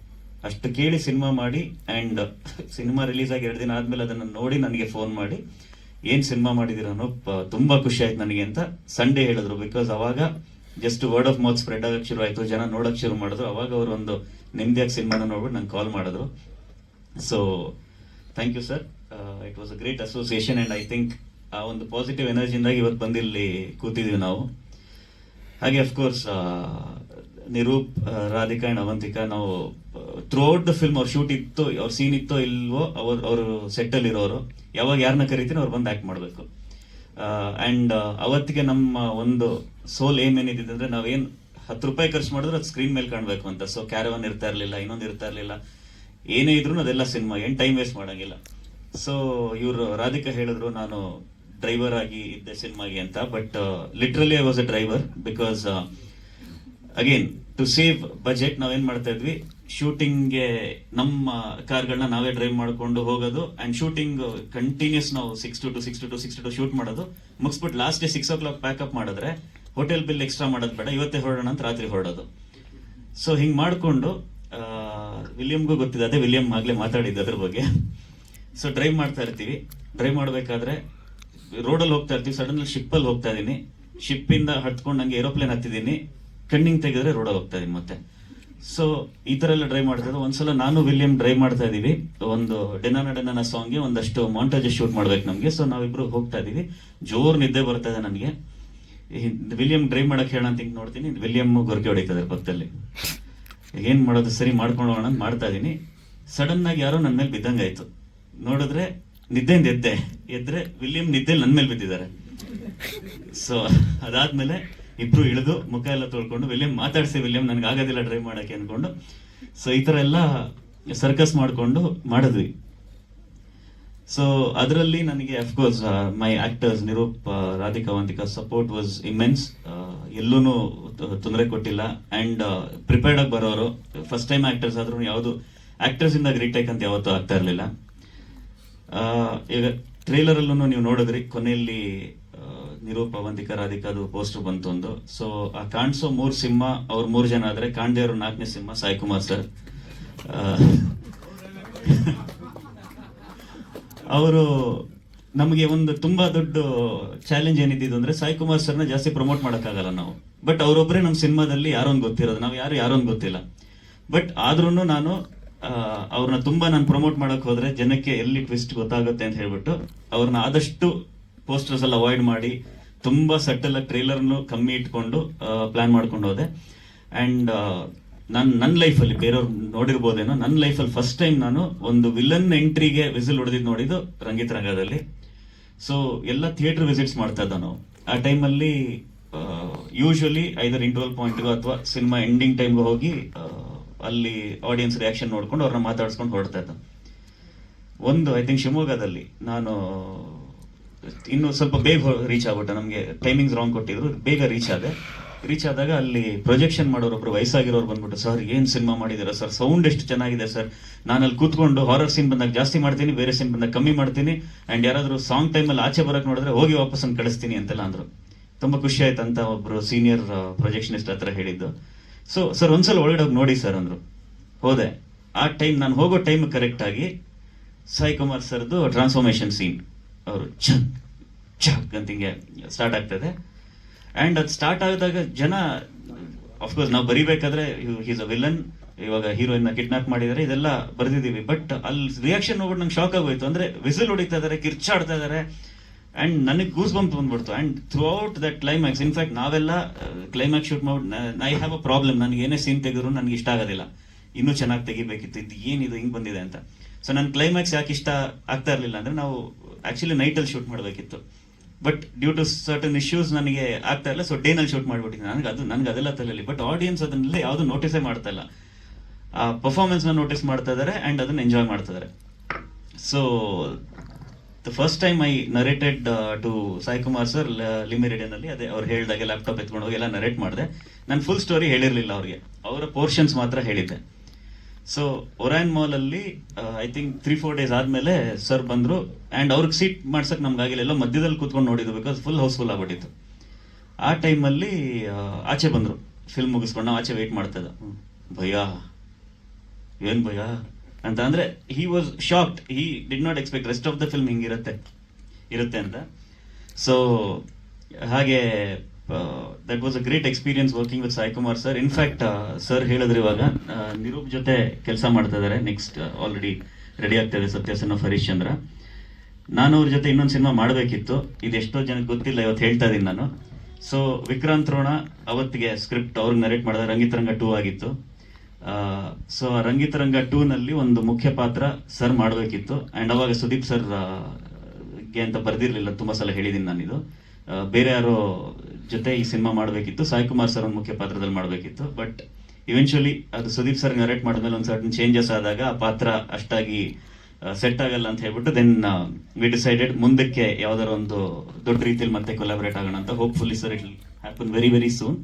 ಅಷ್ಟು ಕೇಳಿ ಸಿನಿಮಾ ಮಾಡಿ ಆ್ಯಂಡ್ ಸಿನಿಮಾ ರಿಲೀಸ್ ಆಗಿ 2 ದಿನ ಆದ್ಮೇಲೆ ಅದನ್ನು ನೋಡಿ ನನಗೆ ಫೋನ್ ಮಾಡಿ ಏನ್ ಸಿನಿಮಾ ಮಾಡಿದಿರ ಅನ್ನೋ ತುಂಬಾ ಖುಷಿ ಆಯ್ತು ನನಗೆ ಅಂತ ಸಂಡೇ ಹೇಳಿದ್ರು. ಬಿಕಾಸ್ ಅವಾಗ just word of mouth spread ಆಗಕ್ಕೆ ಶುರು ಆಯ್ತು, ಜನ ನೋಡಕ್ ಶುರು ಮಾಡಿದ್ರು. ಅವಾಗ ಅವರು ಒಂದು ನೆಮ್ಮದಿಯಾಗಿ ಸಿನಿಮಾನ ನೋಡ್ಬಿಟ್ಟು ನಂಗೆ ಕಾಲ್ ಮಾಡಿದ್ರು. So thank you sir, it was a great association and I think ಆ ಒಂದು ಪಾಸಿಟಿವ್ ಎನರ್ಜಿಯಿಂದಾಗಿ ಇವತ್ತು ಬಂದಿಲ್ಲಿ ಕೂತಿದ್ದೀವಿ ನಾವು. ಹಾಗೆ ಅಫ್ಕೋರ್ಸ್ ನಿರೂಪ್, ರಾಧಿಕಾ ಅಂಡ್ ಅವಂತಿಕಾ, ನಾವು ಥ್ರೂ ಔಟ್ ದ ಫಿಲ್ಮ್ ಅವ್ರ ಶೂಟ್ ಇತ್ತು, ಅವ್ರ ಸೀನ್ ಇತ್ತೋ ಇಲ್ವೋ ಅವರು ಸೆಟ್ ಅಲ್ಲಿ ಇರೋರು, ಯಾವಾಗ ಯಾರನ್ನ ಕರಿತೀನಿ ಅವ್ರು ಬಂದು ಆಕ್ಟ್ ಮಾಡಬೇಕು. ಅಂಡ್ ಅವತ್ತಿಗೆ ನಮ್ಮ ಒಂದು ಸೋಲ್ ಏಮ್ ಏನಿದೆ ಅಂದ್ರೆ ನಾವೇನ್ 10 ರೂಪಾಯಿ ಖರ್ಚು ಮಾಡಿದ್ರೆ ಅದು ಸ್ಕ್ರೀನ್ ಮೇಲೆ ಕಾಣಬೇಕು ಅಂತ. ಸೊ ಕ್ಯಾರವನ್ ಇರ್ತಾ ಇರ್ಲಿಲ್ಲ, ಇನ್ನೊಂದು ಇರ್ತಾ ಇರ್ಲಿಲ್ಲ, ಏನೇ ಇದ್ರು ಅದೆಲ್ಲ ಸಿನಿಮಾ, ಏನ್ ಟೈಮ್ ವೇಸ್ಟ್ ಮಾಡಂಗಿಲ್ಲ. ಸೊ ಇವರು ರಾಧಿಕಾ ಹೇಳಿದ್ರು ನಾನು ಡ್ರೈವರ್ ಆಗಿ ಇದ್ದೆ ಸಿನಿಮಾಗೆ ಅಂತ. But literally I was a driver because again to save budget ನಾವೇನ್ ಮಾಡ್ತಾ ಇದ್ವಿ, ಶೂಟಿಂಗ್ಗೆ ನಮ್ಮ ಕಾರ್ಗಳನ್ನ ನಾವೇ ಡ್ರೈವ್ ಮಾಡ್ಕೊಂಡು ಹೋಗೋದು ಅಂಡ್ ಶೂಟಿಂಗ್ ಕಂಟಿನ್ಯೂಸ್ ನಾವು 6 to 2 ಶೂಟ್ ಮಾಡೋದು, ಮುಗಿಸ್ಬಿಟ್ಟು ಲಾಸ್ಟ್ ಡೇ 6 o'clock ಪ್ಯಾಕಪ್ ಮಾಡಿದ್ರೆ ಹೋಟೆಲ್ ಬಿಲ್ ಎಕ್ಸ್ಟ್ರಾ ಮಾಡೋದು ಬೇಡ, ಇವತ್ತೇ ಹೊರಡೋಣ ಅಂತ ರಾತ್ರಿ ಹೊರಡೋದು. ಸೊ ಹಿಂಗ್ ಮಾಡ್ಕೊಂಡು ವಿಲಿಯಮ್ಗೂ ಗೊತ್ತಿದೆ, ಅದೇ ವಿಲಿಯಂ ಆಗ್ಲೇ ಮಾತಾಡಿದ್ದು ಅದ್ರ ಬಗ್ಗೆ. ಸೊ ಡ್ರೈವ್ ಮಾಡ್ತಾ ಇರ್ತೀವಿ, ಡ್ರೈವ್ ಮಾಡ್ಬೇಕಾದ್ರೆ ರೋಡಲ್ಲಿ ಹೋಗ್ತಾ ಇರ್ತೀವಿ, ಸಡನ್ಲಿ ಶಿಪ್ಪಲ್ಲಿ ಹೋಗ್ತಾ ಇದೀನಿ, ಶಿಪ್ಪಿಂದ ಹತ್ಕೊಂಡು ನಂಗೆ ಏರೋಪ್ಲೇನ್ ಹತ್ತಿದ್ದೀನಿ, ಕಣ್ಣಿಂಗ್ ತೆಗೆದ್ರೆ ರೋಡಲ್ಲಿ ಹೋಗ್ತಾ ಇದೀನಿ ಮತ್ತೆ. ಸೊ ಈ ತರ ಎಲ್ಲ ಡ್ರೈವ್ ಮಾಡ್ತಾ ಇದ್ದೆ. ಒಂದ್ಸಲ ನಾನು ವಿಲಿಯಂ ಡ್ರೈವ್ ಮಾಡ್ತಾ ಇದೀವಿ, ಒಂದು ಡೆನಾನ ಸಾಂಗ್ಗೆ ಒಂದಷ್ಟು ಮಾಂಟೇಜ್ ಶೂಟ್ ಮಾಡ್ಬೇಕು ನಮ್ಗೆ. ಸೊ ನಾವಿಬ್ರು ಹೋಗ್ತಾ ಇದೀವಿ, ಜೋರ್ ನಿದ್ದೆ ಬರ್ತಾ ಇದೆ ನನಗೆ. ವಿಲಿಯಂ ಡ್ರೈವ್ ಮಾಡಕ್ ಹೇಳ ಅಂತ ಹಿಂಗ್ ನೋಡ್ತೀನಿ, ವಿಲಿಯಂ ಗೊರಕೆ ಹೊಡಿತದೆ ಪಕ್ಕದಲ್ಲಿ. ಏನ್ ಮಾಡೋದು, ಸರಿ ಮಾಡ್ಕೊಂಡು ಹೋಗೋಣ ಅಂತ ಮಾಡ್ತಾ ಇದೀನಿ. ಸಡನ್ ಆಗಿ ಯಾರೋ ನನ್ನ ಮೇಲೆ ಬಿದ್ದಂಗಾಯ್ತು. ನೋಡಿದ್ರೆ ನಿದ್ದೆಯಿಂದ ಎದ್ರೆ ವಿಲಿಯಂ ನಿದ್ದೆ ನನ್ನ ಮೇಲೆ ಬಿದ್ದಿದ್ದಾರೆ. ಸೊ ಅದಾದ್ಮೇಲೆ ಇಬ್ರು ಇಳಿದು ಮುಖ ಎಲ್ಲ ತೊಳ್ಕೊಂಡು ವಿಲಿಯಂ ಮಾತಾಡ್ಸಿ, ವಿಲಿಯಂ ನನ್ಗೆ ಆಗೋದಿಲ್ಲ ಡ್ರೈವ್ ಮಾಡಕ್ಕೆ ಅನ್ಕೊಂಡು. ಸೊ ಈ ತರ ಎಲ್ಲ ಸರ್ಕಸ್ ಮಾಡ್ಕೊಂಡು ಮಾಡಿದ್ವಿ. ಸೊ ಅದರಲ್ಲಿ ನನಗೆ of course my actors Nirup, Radhika, Avantika support was immense. ಎಲ್ಲೂ ತೊಂದರೆ ಕೊಟ್ಟಿಲ್ಲ ಅಂಡ್ ಪ್ರಿಪೇರ್ಡ್ ಆಗಿ ಬರೋರು. ಫಸ್ಟ್ ಟೈಮ್ ಆಕ್ಟರ್ಸ್ ಆದ್ರೂ ಯಾವುದು ಆಕ್ಟರ್ಸ್ ಇಂದ ರೀಟೇಕ್ ಅಂತ ಯಾವತ್ತೂ ಆಗ್ತಾ ಇರ್ಲಿಲ್ಲ. ಈಗ ಟ್ರೇಲರ್ ಅಲ್ಲೂ ನೀವು ನೋಡಿದ್ರಿ, ಕೊನೆಯಲ್ಲಿ ನಿರೂಪ್, ಅವಂತಿಕಾ, ರಾಧಿಕಾದು ಪೋಸ್ಟರ್ ಬಂತು ಒಂದು. ಸೊ ಆ ಕಾಣಿಸೋ 3 ಸಿಂಹ ಅವ್ರು 3 ಜನ ಆದ್ರೆ ಕಾಣ್ದೇ ಇರೋ 4ನೇ ಸಿಂಹ ಸಾಯಿ ಕುಮಾರ್ ಸರ್. ಅವರು ನಮಗೆ ಒಂದು ತುಂಬಾ ದೊಡ್ಡ ಚಾಲೆಂಜ್ ಏನಿದ್ದು ಅಂದ್ರೆ ಸಾಯಿ ಕುಮಾರ್ ಸರ್ನ ಜಾಸ್ತಿ ಪ್ರಮೋಟ್ ಮಾಡಕ್ಕಾಗಲ್ಲ ನಾವು. ಬಟ್ ಅವರೊಬ್ಬರೇ ನಮ್ಮ ಸಿನಿಮಾದಲ್ಲಿ ಯಾರೊಂದು ಗೊತ್ತಿರೋದು, ನಾವು ಯಾರೊಂದು ಗೊತ್ತಿಲ್ಲ. ಬಟ್ ಆದ್ರೂ ನಾನು ಅವ್ರನ್ನ ತುಂಬಾ ನಾನು ಪ್ರಮೋಟ್ ಮಾಡಕ್ ಹೋದ್ರೆ ಜನಕ್ಕೆ ಎಲ್ಲಿ ಟ್ವಿಸ್ಟ್ ಗೊತ್ತಾಗುತ್ತೆ ಅಂತ ಹೇಳ್ಬಿಟ್ಟು ಅವ್ರನ್ನ ಆದಷ್ಟು ಪೋಸ್ಟರ್ಸ್ ಎಲ್ಲ ಅವಾಯ್ಡ್ ಮಾಡಿ ತುಂಬಾ ಸಟಲ್ ಆಗಿ ಟ್ರೇಲರ್ನು ಕಮ್ಮಿ ಇಟ್ಕೊಂಡು ಪ್ಲಾನ್ ಮಾಡ್ಕೊಂಡು ಹೋದೆ. ಅಂಡ್ ನನ್ನ ಲೈಫಲ್ಲಿ, ಬೇರೆಯವ್ರು ನೋಡಿರ್ಬೋದೇನೋ, ನನ್ನ ಲೈಫಲ್ಲಿ ಫಸ್ಟ್ ಟೈಮ್ ನಾನು ಒಂದು ವಿಲನ್ ಎಂಟ್ರಿಗೆ ವಿಸಿಲ್ ಹೊಡೆದಿದ್ದು ನೋಡಿದ್ದು ರಂಗಿತ್ ರಂಗದಲ್ಲಿ. ಸೊ ಎಲ್ಲ ಥಿಯೇಟರ್ ವಿಸಿಟ್ಸ್ ಮಾಡ್ತಾ ಇದ್ದ ನಾವು ಆ ಟೈಮಲ್ಲಿ. ಯೂಶುವಲಿ ಐದರ್ ಇಂಟರ್ವಲ್ ಪಾಯಿಂಟ್ಗೋ ಅಥವಾ ಸಿನಿಮಾ ಎಂಡಿಂಗ್ ಟೈಮ್ಗೆ ಹೋಗಿ ಅಲ್ಲಿ ಆಡಿಯನ್ಸ್ ರಿಯಾಕ್ಷನ್ ನೋಡ್ಕೊಂಡು ಅವ್ರನ್ನ ಮಾತಾಡ್ಸ್ಕೊಂಡು ಹೊರಡ್ತಾ ಇದ್ದ. ಒಂದು ಐ ಥಿಂಕ್ ಶಿವಮೊಗ್ಗದಲ್ಲಿ ನಾನು ಇನ್ನು ಸ್ವಲ್ಪ ಬೇಗ ರೀಚ್ ಆಗ್ಬಿಟ್ಟೆ, ನಮಗೆ ಟೈಮಿಂಗ್ಸ್ ರಾಂಗ್ ಕೊಟ್ಟಿದ್ರು, ಬೇಗ ರೀಚ್ ಆದಾಗ ಅಲ್ಲಿ ಪ್ರೊಜೆಕ್ಷನ್ ಮಾಡೋರೊಬ್ರು ವಯಸ್ಸಾಗಿರೋರು ಬಂದ್ಬಿಟ್ಟು, ಸರ್ ಏನ್ ಸಿನಿಮಾ ಮಾಡಿದಾರ ಸರ್, ಸೌಂಡ್ ಎಷ್ಟು ಚೆನ್ನಾಗಿದೆ ಸರ್, ನಾನು ಅಲ್ಲಿ ಕೂತ್ಕೊಂಡು ಹಾರರ್ ಸೀನ್ ಬಂದಾಗ ಜಾಸ್ತಿ ಮಾಡ್ತೀನಿ, ಬೇರೆ ಸೀನ್ ಬಂದಾಗ ಕಮ್ಮಿ ಮಾಡ್ತೀನಿ, ಅಂಡ್ ಯಾರಾದ್ರೂ ಸಾಂಗ್ ಟೈಮಲ್ಲಿ ಆಚೆ ಬರಕ್ ನೋಡಿದ್ರೆ ಹೋಗಿ ವಾಪಸ್ ಕಳಿಸ್ತೀನಿ ಅಂತೆಲ್ಲ ಅಂದ್ರು. ತುಂಬಾ ಖುಷಿ ಆಯ್ತು ಅಂತ ಒಬ್ರು ಸೀನಿಯರ್ ಪ್ರೊಜೆಕ್ಷನಿಸ್ಟ್ ಹತ್ರ ಹೇಳಿದ್ದು. ಸೊ ಸರ್ ಒಂದ್ಸಲ ಒಳಗಡೆ ಹೋಗಿ ನೋಡಿ ಸರ್ ಅಂದ್ರು. ಹೋದೆ. ಆ ಟೈಮ್ ನಾನು ಹೋಗೋ ಟೈಮ್ ಕರೆಕ್ಟ್ ಆಗಿ ಸಾಯಿ ಕುಮಾರ್ ಸರ್ದು ಟ್ರಾನ್ಸ್ಫಾರ್ಮೇಶನ್ ಸೀನ್ ಅವರು ಚಕ್ ಅಂತ ಹಿಂಗೆ ಸ್ಟಾರ್ಟ್ ಆಗ್ತದೆ. ಅಂಡ್ ಅದು ಸ್ಟಾರ್ಟ್ ಆದಾಗ ಜನ, ಅಫ್ಕೋರ್ಸ್ ನಾವು ಬರಿಬೇಕಾದ್ರೆ ಹೀಸ್ ಅ ವಿಲನ್, ಇವಾಗ ಹೀರೋಯಿನ್ ಕಿಡ್ನಾಪ್ ಮಾಡಿದಾರೆ, ಇದೆಲ್ಲ ಬರ್ದಿದೀವಿ. ಬಟ್ ಅಲ್ಲಿ ರಿಯಾಕ್ಷನ್ ನೋಡ್ಬಿಟ್ಟು ನಂಗೆ ಶಾಕ್ ಆಗೋಯ್ತು. ಅಂದ್ರೆ ವಿಸಿಲ್ ಹೊಡಿತಾ ಇದಾರೆ, ಕಿರ್ಚಾಡ್ತಾ ಇದಾರೆ, ಅಂಡ್ ನನಗೆ ಗೂಸ್ ಬಂಪ್ ಬಂದ್ಬಿಡ್ತು. And through out that climax, in fact ನಾವೆಲ್ಲ ಕ್ಲೈಮ್ಯಾಕ್ಸ್ ಶೂಟ್ ಮಾಡ್ಬಿಟ್ಟು ಐ ಹ್ಯಾವ್ ಅ ಪ್ರಾಬ್ಲಮ್, ನನಗೆ ಏನೇ ಸೀನ್ ತೆಗೆದ್ರು ನನಗೆ ಇಷ್ಟ ಆಗೋದಿಲ್ಲ, ಇನ್ನೂ ಚೆನ್ನಾಗಿ ತೆಗಿಬೇಕಿತ್ತು, ಇದು ಏನಿದು ಹಿಂಗ್ ಬಂದಿದೆ ಅಂತ. ಸೊ ನನ್ನ ಕ್ಲೈಮ್ಯಾಕ್ಸ್ ಯಾಕೆ ಇಷ್ಟ ಆಗ್ತಾ ಇರಲಿಲ್ಲ ಅಂದ್ರೆ, ನಾವು ಆಕ್ಚುಲಿ ನೈಟಲ್ಲಿ ಶೂಟ್ ಮಾಡಬೇಕಿತ್ತು, but due to certain issues ನನಗೆ ಆಗ್ತಾ ಇಲ್ಲ. ಸೊ ಡೇನಲ್ಲಿ ಶೂಟ್ ಮಾಡ್ಬಿಟ್ಟಿದ್ದೀನಿ. ನನಗೆ ಅದೆಲ್ಲ ತಲೆಯಲ್ಲಿ. ಬಟ್ ಆಡಿಯನ್ಸ್ ಅದನ್ನೆಲ್ಲ ಯಾವುದು ನೋಟಿಸೇ ಮಾಡ್ತಾ ಇಲ್ಲ. ಆ ಪರ್ಫಾರ್ಮೆನ್ಸ್ ನ ನೋಟಿಸ್ ಮಾಡ್ತಾ ಇದಾರೆ ಅಂಡ್ ಅದನ್ನ ಎಂಜಾಯ್ ಮಾಡ್ತಾ ಇದಾರೆ. So the first time I narrated to Sai Kumar sir Le Meridien ಅಲ್ಲಿ, ಅದೇ ಅವ್ರು ಹೇಳಿದಾಗೆ ಲ್ಯಾಪ್ಟಾಪ್ ಎತ್ಕೊಂಡು ಹೋಗಿ ಎಲ್ಲ ನರೇಟ್ ಮಾಡಿದೆ. ನಾನು ಫುಲ್ ಸ್ಟೋರಿ ಹೇಳಿರ್ಲಿಲ್ಲ ಅವ್ರಿಗೆ, ಅವರ ಪೋರ್ಷನ್ಸ್ ಮಾತ್ರ ಹೇಳಿದ್ದೆ. ಸೊ ಒರಾಯನ್ ಮಾಲ್ ಅಲ್ಲಿ ಐ ಥಿಂಕ್ 3-4 ಡೇಸ್ ಆದ್ಮೇಲೆ ಸರ್ ಬಂದ್ರು ಅಂಡ್ ಅವ್ರಿಗೆ ಸೀಟ್ ಮಾಡ್ಸಕ್ ನಮ್ಗಾಗಿಲ್ಲ, ಎಲ್ಲೋ ಮಧ್ಯದಲ್ಲಿ ಕೂತ್ಕೊಂಡು ನೋಡಿದ್ದು, ಬಿಕಾಸ್ ಫುಲ್ ಹೌಸ್ಫುಲ್ ಆಗ್ಬಿಟ್ಟಿತ್ತು. ಆ ಟೈಮಲ್ಲಿ ಆಚೆ ಬಂದರು, ಫಿಲ್ಮ್ ಮುಗಿಸ್ಕೊಂಡು ನಾವು ಆಚೆ ವೆಯ್ಟ್ ಮಾಡ್ತಾ ಇದ್ದ. ಭಯ, ಏನ್ ಭಯ ಅಂತ ಅಂದ್ರೆ he was shocked, he did not expect rest of the film ಹಿಂಗಿರುತ್ತೆ ಅಂತ. ಸೊ ಹಾಗೆ that was a great experience working with Sai Kumar sir. In fact sir ಹೇಳಿದ್ರು ಇವಾಗ ನಿರೂಪ್ ಜೊತೆ ಕೆಲಸ ಮಾಡ್ತಾ ಇದ್ದಾರೆ, ನೆಕ್ಸ್ಟ್ ಆಲ್ರೆಡಿ ರೆಡಿ ಆಗ್ತಾ ಇದೆ ಸತ್ಯಸನ್ ಆಫ್ ಹರಿಶ್ಚಂದ್ರ. ನಾನು ಅವ್ರ ಜೊತೆ ಇನ್ನೊಂದು ಸಿನಿಮಾ ಮಾಡಬೇಕಿತ್ತು, ಇದು ಎಷ್ಟೋ ಜನಕ್ಕೆ ಗೊತ್ತಿಲ್ಲ, ಇವತ್ತು ಹೇಳ್ತಾ ಇದ್ದೀನಿ ನಾನು. ಸೊ ವಿಕ್ರಾಂತ್ ರೋಣ ಅವತ್ತಿಗೆ ಸ್ಕ್ರಿಪ್ಟ್ ಅವ್ರಿಗೆ ನರೇಟ್ ಮಾಡಿದ ರಂಗಿತರಂಗ 2 ಆಗಿತ್ತು. ಸೊ ರಂಗಿತರಂಗ 2 ನಲ್ಲಿ ಒಂದು ಮುಖ್ಯ ಪಾತ್ರ ಸರ್ ಮಾಡಬೇಕಿತ್ತು. ಆ್ಯಂಡ್ ಅವಾಗ ಸುದೀಪ್ ಸರ್ ಗೆ ಅಂತ ಬರ್ದಿರ್ಲಿಲ್ಲ, ತುಂಬಾ ಸಲ ಹೇಳಿದ್ದೀನಿ ನಾನಿದು. ಬೇರೆ ಯಾರೋ ಜೊತೆ ಈ ಸಿನಿಮಾ ಮಾಡಬೇಕಿತ್ತು, ಸಾಯಿ ಕುಮಾರ್ ಸರ್ ಒಂದು ಮುಖ್ಯ ಪಾತ್ರದಲ್ಲಿ ಮಾಡಬೇಕಿತ್ತು. ಬಟ್ ಇವೆನ್ಚುಲಿ ಅದು ಸುದೀಪ್ ಸರ್ ನರೇಟ್ ಮಾಡಿದ್ಮೇಲೆ ಒಂದು ಸರ್ಟನ್ ಚೇಂಜಸ್ ಆದಾಗ ಆ ಪಾತ್ರ ಅಷ್ಟಾಗಿ ಸೆಟ್ ಆಗಲ್ಲ ಅಂತ ಹೇಳ್ಬಿಟ್ಟು ದೆನ್ ವಿ ಡಿಸೈಡೆಡ್ ಮುಂದಕ್ಕೆ ಯಾವ್ದಾರ ಒಂದು ದೊಡ್ಡ ರೀತಿಯಲ್ಲಿ ಮತ್ತೆ ಕೊಲಾಬರೇಟ್ ಆಗೋಣ ಅಂತ. Hopefully sir it will happen very very soon.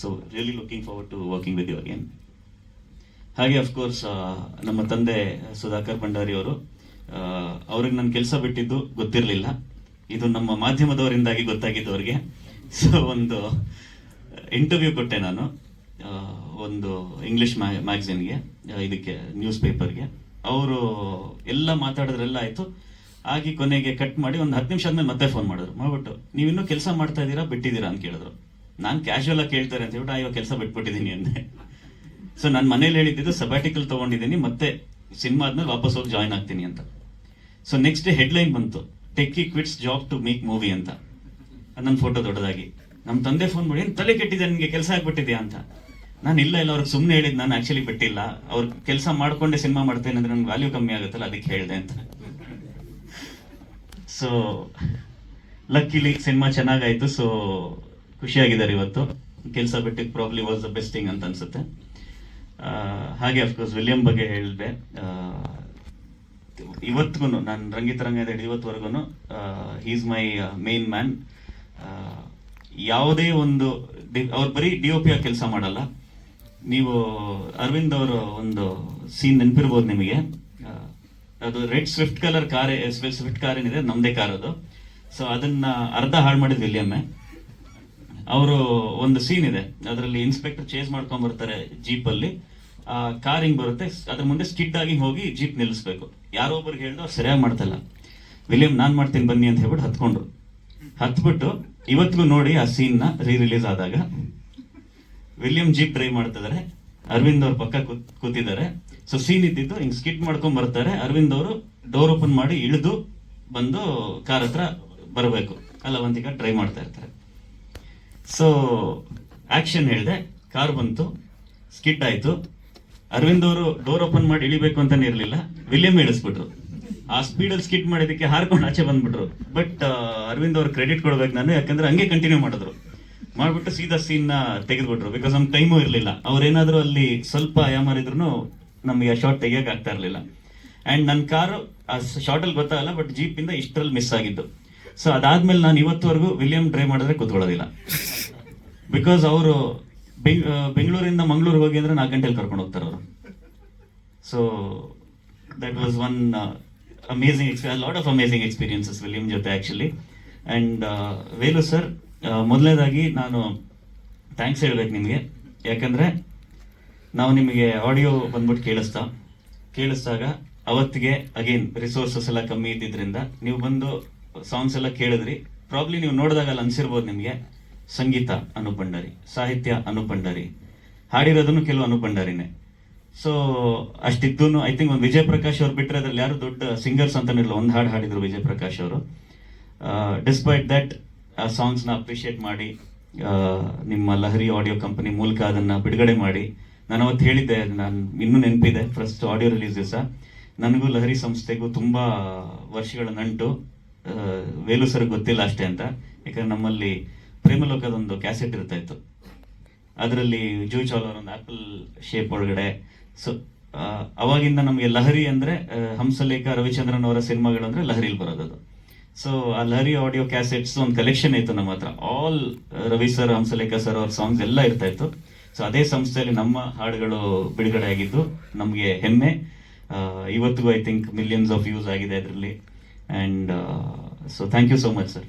So really looking forward to working with you again. ಹಾಗೆ ಅಫ್ಕೋರ್ಸ್ ನಮ್ಮ ತಂದೆ ಸುಧಾಕರ್ ಭಂಡಾರಿ ಅವರು, ಅವ್ರಿಗೆ ನಾನು ಕೆಲಸ ಬಿಟ್ಟಿದ್ದು ಗೊತ್ತಿರಲಿಲ್ಲ, ಇದು ನಮ್ಮ ಮಾಧ್ಯಮದವರಿಂದಾಗಿ ಗೊತ್ತಾಗಿದ್ದು ಅವ್ರಿಗೆ. ಸೊ ಒಂದು ಇಂಟರ್ವ್ಯೂ ಕೊಟ್ಟೆ ನಾನು ಒಂದು ಇಂಗ್ಲಿಷ್ ಮ್ಯಾಗಝಿನ್ಗೆ, ಇದಕ್ಕೆ ನ್ಯೂಸ್ ಪೇಪರ್ಗೆ. ಅವರು ಎಲ್ಲ ಮಾತಾಡಿದ್ರೆಲ್ಲ ಆಯ್ತು, ಆಗಿ ಕೊನೆಗೆ ಕಟ್ ಮಾಡಿ ಒಂದು 10 ನಿಮಿಷ ಆದ್ಮೇಲೆ ಮತ್ತೆ ಫೋನ್ ಮಾಡಿದ್ರು, ಮಾಡ್ಬಿಟ್ಟು ನೀವಿನ್ನೂ ಕೆಲಸ ಮಾಡ್ತಾ ಇದ್ದೀರಾ ಬಿಟ್ಟಿದ್ದೀರಾ ಅಂತ ಕೇಳಿದ್ರು. ನಾನು ಕ್ಯಾಶುವಲ್ ಆಗಿ ಕೇಳ್ತಾರೆ ಅಂತ ಹೇಳ್ಬಿಟ್ಟು ಇವಾಗ ಕೆಲಸ ಬಿಟ್ಬಿಟ್ಟಿದ್ದೀನಿ ಅಂದೆ. ಸೊ ನಾನು ಮನೇಲಿ ಹೇಳಿದ್ದು ಸಬ್ಯಾಟಿಕಲ್ ತಗೊಂಡಿದ್ದೀನಿ, ಮತ್ತೆ ಸಿನಿಮಾ ಆದ್ಮೇಲೆ ವಾಪಸ್ ಹೋಗಿ ಜಾಯ್ನ್ ಆಗ್ತೀನಿ ಅಂತ. ಸೊ ನೆಕ್ಸ್ಟ್ ಡೇ ಹೆಡ್ಲೈನ್ ಬಂತು, techie quits job to make movie ಅಂತ, ನನ್ನ ಫೋಟೋ ದೊಡ್ಡದಾಗಿ. ನಮ್ಮ ತಂದೆ ಫೋನ್ ಮಾಡಿ, ಏನು ತಲೆ ಕೆಟ್ಟಿದೆ ನಿಮಗೆ, ಕೆಲಸ ಆಗ್ಬಿಟ್ಟಿದ್ಯಾ ಅಂತ. ನಾನು ಇಲ್ಲ ಅವ್ರಿಗೆ ಸುಮ್ಮನೆ ಹೇಳಿದ್, ನಾನು ಆಕ್ಚುಲಿ ಬಿಟ್ಟಿಲ್ಲ, ಅವ್ರ ಕೆಲಸ ಮಾಡ್ಕೊಂಡೆ ಸಿನಿಮಾ ಮಾಡ್ತೇನೆ ಅಂದ್ರೆ ನನ್ಗೆ ವ್ಯಾಲ್ಯೂ ಕಮ್ಮಿ ಆಗುತ್ತಲ್ಲ, ಅದಕ್ಕೆ ಹೇಳಿದೆ ಅಂತ. ಸೊ ಲಕ್ಕಿಲಿ ಸಿನಿಮಾ ಚೆನ್ನಾಗಾಯ್ತು. ಸೊ ಖುಷಿಯಾಗಿದ್ದಾರೆ ಇವತ್ತು. ಕೆಲಸ ಬಿಟ್ಟಿದ್ದು probably was the best thing ಅಂತ ಅನ್ಸುತ್ತೆ. ಹಾಗೆ ಅಫ್ಕೋರ್ಸ್ ವಿಲಿಯಂ ಬಗ್ಗೆ ಹೇಳಿದೆ. ಇವತ್ತಿಗೂ ನಾನು ರಂಗಿತರಂಗದ ಇವತ್ತುವರೆಗೂ ಈಸ್ ಮೈ ಮೇನ್ ಮ್ಯಾನ್. ಯಾವುದೇ ಒಂದು ಅವ್ರು ಬರೀ DOP ಆಗಿ ಕೆಲಸ ಮಾಡಲ್ಲ. ನೀವು ಅರವಿಂದ್ ಅವರು ಒಂದು ಸೀನ್ ನೆನಪಿರ್ಬೋದು ನಿಮಗೆ, ಅದು red Swift colour car, Swift car ಏನಿದೆ ನಮ್ದೇ ಕಾರ್ ಅದು. ಸೊ ಅದನ್ನ ಅರ್ಧ ಹಾಳು ಮಾಡಿದ್ ವಿಲಿಯಮ್ಮೆ. ಅವರು ಒಂದು ಸೀನ್ ಇದೆ, ಅದರಲ್ಲಿ ಇನ್ಸ್ಪೆಕ್ಟರ್ ಚೇಸ್ ಮಾಡ್ಕೊಂಡ್ ಬರ್ತಾರೆ ಜೀಪ್ ಅಲ್ಲಿ, ಕಾರ್ ಹಿಂಗ್ ಬರುತ್ತೆ, ಅದ್ರ ಮುಂದೆ ಸ್ಕಿಡ್ ಆಗಿ ಹೋಗಿ ಜೀಪ್ ನಿಲ್ಲಿಸ್ಬೇಕು. ಯಾರೋ ಒಬ್ರಿಗೆ ಹೇಳಿದ್ರು, ಅವ್ರು ಸರಿಯಾಗಿ ಮಾಡ್ತಲ್ಲ. ವಿಲಿಯಂ ನಾನ್ ಮಾಡ್ತೀನಿ ಬನ್ನಿ ಅಂತ ಹೇಳ್ಬಿಟ್ಟು ಹತ್ಕೊಂಡ್ರು. ಹತ್ಬಿಟ್ಟು ಇವತ್ತಿಗೂ ನೋಡಿ ಆ ಸೀನ್ ನ ರಿಲೀಸ್ ಆದಾಗ ವಿಲಿಯಂ ಜೀಪ್ ಡ್ರೈವ್ ಮಾಡ್ತಿದ್ದಾರೆ, ಅರವಿಂದ್ ಅವ್ರ ಪಕ್ಕ ಕೂತಿದ್ದಾರೆ. ಸೊ ಸೀನ್ ಇದ್ದಿದ್ದು ಹಿಂಗ್ ಸ್ಕಿಡ್ ಮಾಡ್ಕೊಂಡ್ ಬರ್ತಾರೆ, ಅರವಿಂದ್ ಅವರು ಡೋರ್ ಓಪನ್ ಮಾಡಿ ಇಳಿದು ಬಂದು ಕಾರ್ ಹತ್ರ ಬರಬೇಕು, ಅವಂತಿಕ ಡ್ರೈವ್ ಮಾಡ್ತಾ ಇರ್ತಾರೆ. ಸೊ ಆಕ್ಷನ್ ಹೇಳಿದೆ, ಕಾರ್ ಬಂತು, ಸ್ಕಿಡ್ ಆಯ್ತು. ಅರವಿಂದ್ ಅವರು ಡೋರ್ ಓಪನ್ ಮಾಡಿ ಇಳಿಬೇಕು ಅಂತಾನೆ ಇರ್ಲಿಲ್ಲ, ವಿಲಿಯಂ ಇಳಿಸ್ಬಿಟ್ರು. ಆ ಸ್ಪೀಡಲ್ಲಿ ಸ್ಕಿಡ್ ಮಾಡಿದಕ್ಕೆ ಹಾರ್ಕೊಂಡು ಆಚೆ ಬಂದ್ಬಿಟ್ರು. ಬಟ್ ಅರವಿಂದ್ ಅವ್ರ ಕ್ರೆಡಿಟ್ ಕೊಡ್ಬೇಕು ನಾನು, ಯಾಕಂದ್ರೆ ಹಂಗೆ ಕಂಟಿನ್ಯೂ ಮಾಡಿದ್ರು. ಮಾಡ್ಬಿಟ್ಟು ಸೀದಾ ಸೀನ್ ನ ತೆಗೆದ್ಬಿಟ್ರು. ಬಿಕಾಸ್ ನಮ್ ಟೈಮು ಇರ್ಲಿಲ್ಲ, ಅವ್ರೇನಾದ್ರು ಅಲ್ಲಿ ಸ್ವಲ್ಪ ಯಾಮಾರಿದ್ರು ನಮಗೆ ಆ ಶಾರ್ಟ್ ತೆಗಿಯಕ್ ಆಗ್ತಾ ಇರ್ಲಿಲ್ಲ. ಅಂಡ್ ನನ್ನ ಕಾರು ಆ ಶಾರ್ಟ್ ಅಲ್ಲಿ ಗೊತ್ತಾಗಲ್ಲ, ಬಟ್ ಜೀಪ್ ಇಂದ ಇಷ್ಟರಲ್ಲಿ ಮಿಸ್ ಆಗಿದ್ದು. ಸೊ ಅದಾದ್ಮೇಲೆ ನಾನು ಇವತ್ತುವರೆಗೂ ವಿಲಿಯಂ ಡ್ರೈವ್ ಮಾಡಿದ್ರೆ ಕೂತ್ಕೊಳ್ಳೋದಿಲ್ಲ. ಬಿಕಾಸ್ ಅವರು ಬೆಂಗಳೂರಿಂದ ಮಂಗಳೂರಿಗೆ ಹೋಗಿ ಅಂದ್ರೆ 4 ಗಂಟೆಲಿ ಕರ್ಕೊಂಡು ಹೋಗ್ತಾರೆ ಅವರು. So that was one amazing experience, lot of amazing experiences William ಜೊತೆ ಆಕ್ಚುಲಿ. ಅಂಡ್ ವೇಲು ಸರ್, ಮೊದಲನೇದಾಗಿ ನಾನು ಥ್ಯಾಂಕ್ಸ್ ಹೇಳ್ಬೇಕು ನಿಮಗೆ. ಯಾಕಂದ್ರೆ ನಾವು ನಿಮಗೆ ಆಡಿಯೋ ಬಂದ್ಬಿಟ್ಟು ಕೇಳಿಸ್ದಾಗ ಅವತ್ತಿಗೆ ಅಗೇನ್ ರಿಸೋರ್ಸಸ್ ಎಲ್ಲ ಕಮ್ಮಿ ಇದ್ದಿದ್ರಿಂದ ನೀವು ಬಂದು ಸಾಂಗ್ಸ್ ಎಲ್ಲ ಕೇಳಿದ್ರಿ. ಪ್ರಾಬ್ಲಿ ನೀವು ನೋಡಿದಾಗ ಅಲ್ಲಿ ಅನ್ಸಿರ್ಬೋದು ನಿಮಗೆ, ಸಂಗೀತ ಅನೂಪ್ ಭಂಡಾರಿ, ಸಾಹಿತ್ಯ ಅನೂಪ್ ಭಂಡಾರಿ, ಹಾಡಿರೋದನ್ನು ಕೆಲವು ಅನೂಪ್ ಭಂಡಾರಿನೇ. ಸೊ ಅಷ್ಟಿದ್ದು ಐ ಥಿಂಕ್ ಒಂದು ವಿಜಯ್ ಪ್ರಕಾಶ್ ಅವ್ರು ಬಿಟ್ಟರೆ ಅದ್ರಲ್ಲಿ ಯಾರು ದೊಡ್ಡ ಸಿಂಗರ್ಸ್ ಅಂತಾನಿರಲಿಲ್ಲ, ಒಂದು ಹಾಡು ಹಾಡಿದ್ರು ವಿಜಯ್ ಪ್ರಕಾಶ್ ಅವರು. ಡಿಸ್ಪೈಟ್ ದಟ್ ಆ ಸಾಂಗ್ಸ್ನ ಅಪ್ರಿಷಿಯೇಟ್ ಮಾಡಿ ನಿಮ್ಮ ಲಹರಿ ಆಡಿಯೋ ಕಂಪನಿ ಮೂಲಕ ಅದನ್ನ ಬಿಡುಗಡೆ ಮಾಡಿ. ನಾನು ಅವತ್ತು ಹೇಳಿದ್ದೆ, ನಾನು ಇನ್ನೂ ನೆನಪಿದೆ, ಫಸ್ಟ್ ಆಡಿಯೋ ರಿಲೀಸ್ ದಿವಸ ನನಗೂ ಲಹರಿ ಸಂಸ್ಥೆಗೂ ತುಂಬಾ ವರ್ಷಗಳ ನಂಟು. ವೇಲು ಸರ್ ಗೊತ್ತಿಲ್ಲ ಅಷ್ಟೇ ಅಂತ, ಯಾಕಂದ್ರೆ ನಮ್ಮಲ್ಲಿ ಪ್ರೇಮಲೋಕದೊಂದು ಕ್ಯಾಸೆಟ್ ಇರ್ತಾ ಇತ್ತು, ಅದರಲ್ಲಿ ಜೂಯ್ ಚಾವ್ಲಾ ಒಂದು ಆಪಲ್ ಶೇಪ್ ಒಳಗಡೆ. ಸೊ ಅವಾಗಿಂದ ನಮಗೆ ಲಹರಿ ಅಂದ್ರೆ ಹಂಸಲೇಖ ರವಿಚಂದ್ರನ್ ಅವರ ಸಿನಿಮಾಗಳು ಅಂದ್ರೆ ಲಹರಿಲಿ ಬರೋದದು. ಸೊ ಆ ಲಹರಿ ಆಡಿಯೋ ಕ್ಯಾಸೆಟ್ಸ್ ಒಂದು ಕಲೆಕ್ಷನ್ ಇತ್ತು ನಮ್ಮ ಹತ್ರ, all Ravi sir, Hamsalekha sir ಅವ್ರ ಸಾಂಗ್ಸ್ ಎಲ್ಲ ಇರ್ತಾ ಇತ್ತು. ಸೊ ಅದೇ ಸಂಸ್ಥೆಯಲ್ಲಿ ನಮ್ಮ ಹಾಡುಗಳು ಬಿಡುಗಡೆ ಆಗಿದ್ದು ನಮಗೆ ಹೆಮ್ಮೆ. ಇವತ್ತಿಗೂ I think millions of views ಆಗಿದೆ ಅದರಲ್ಲಿ. And so thank you so much sir.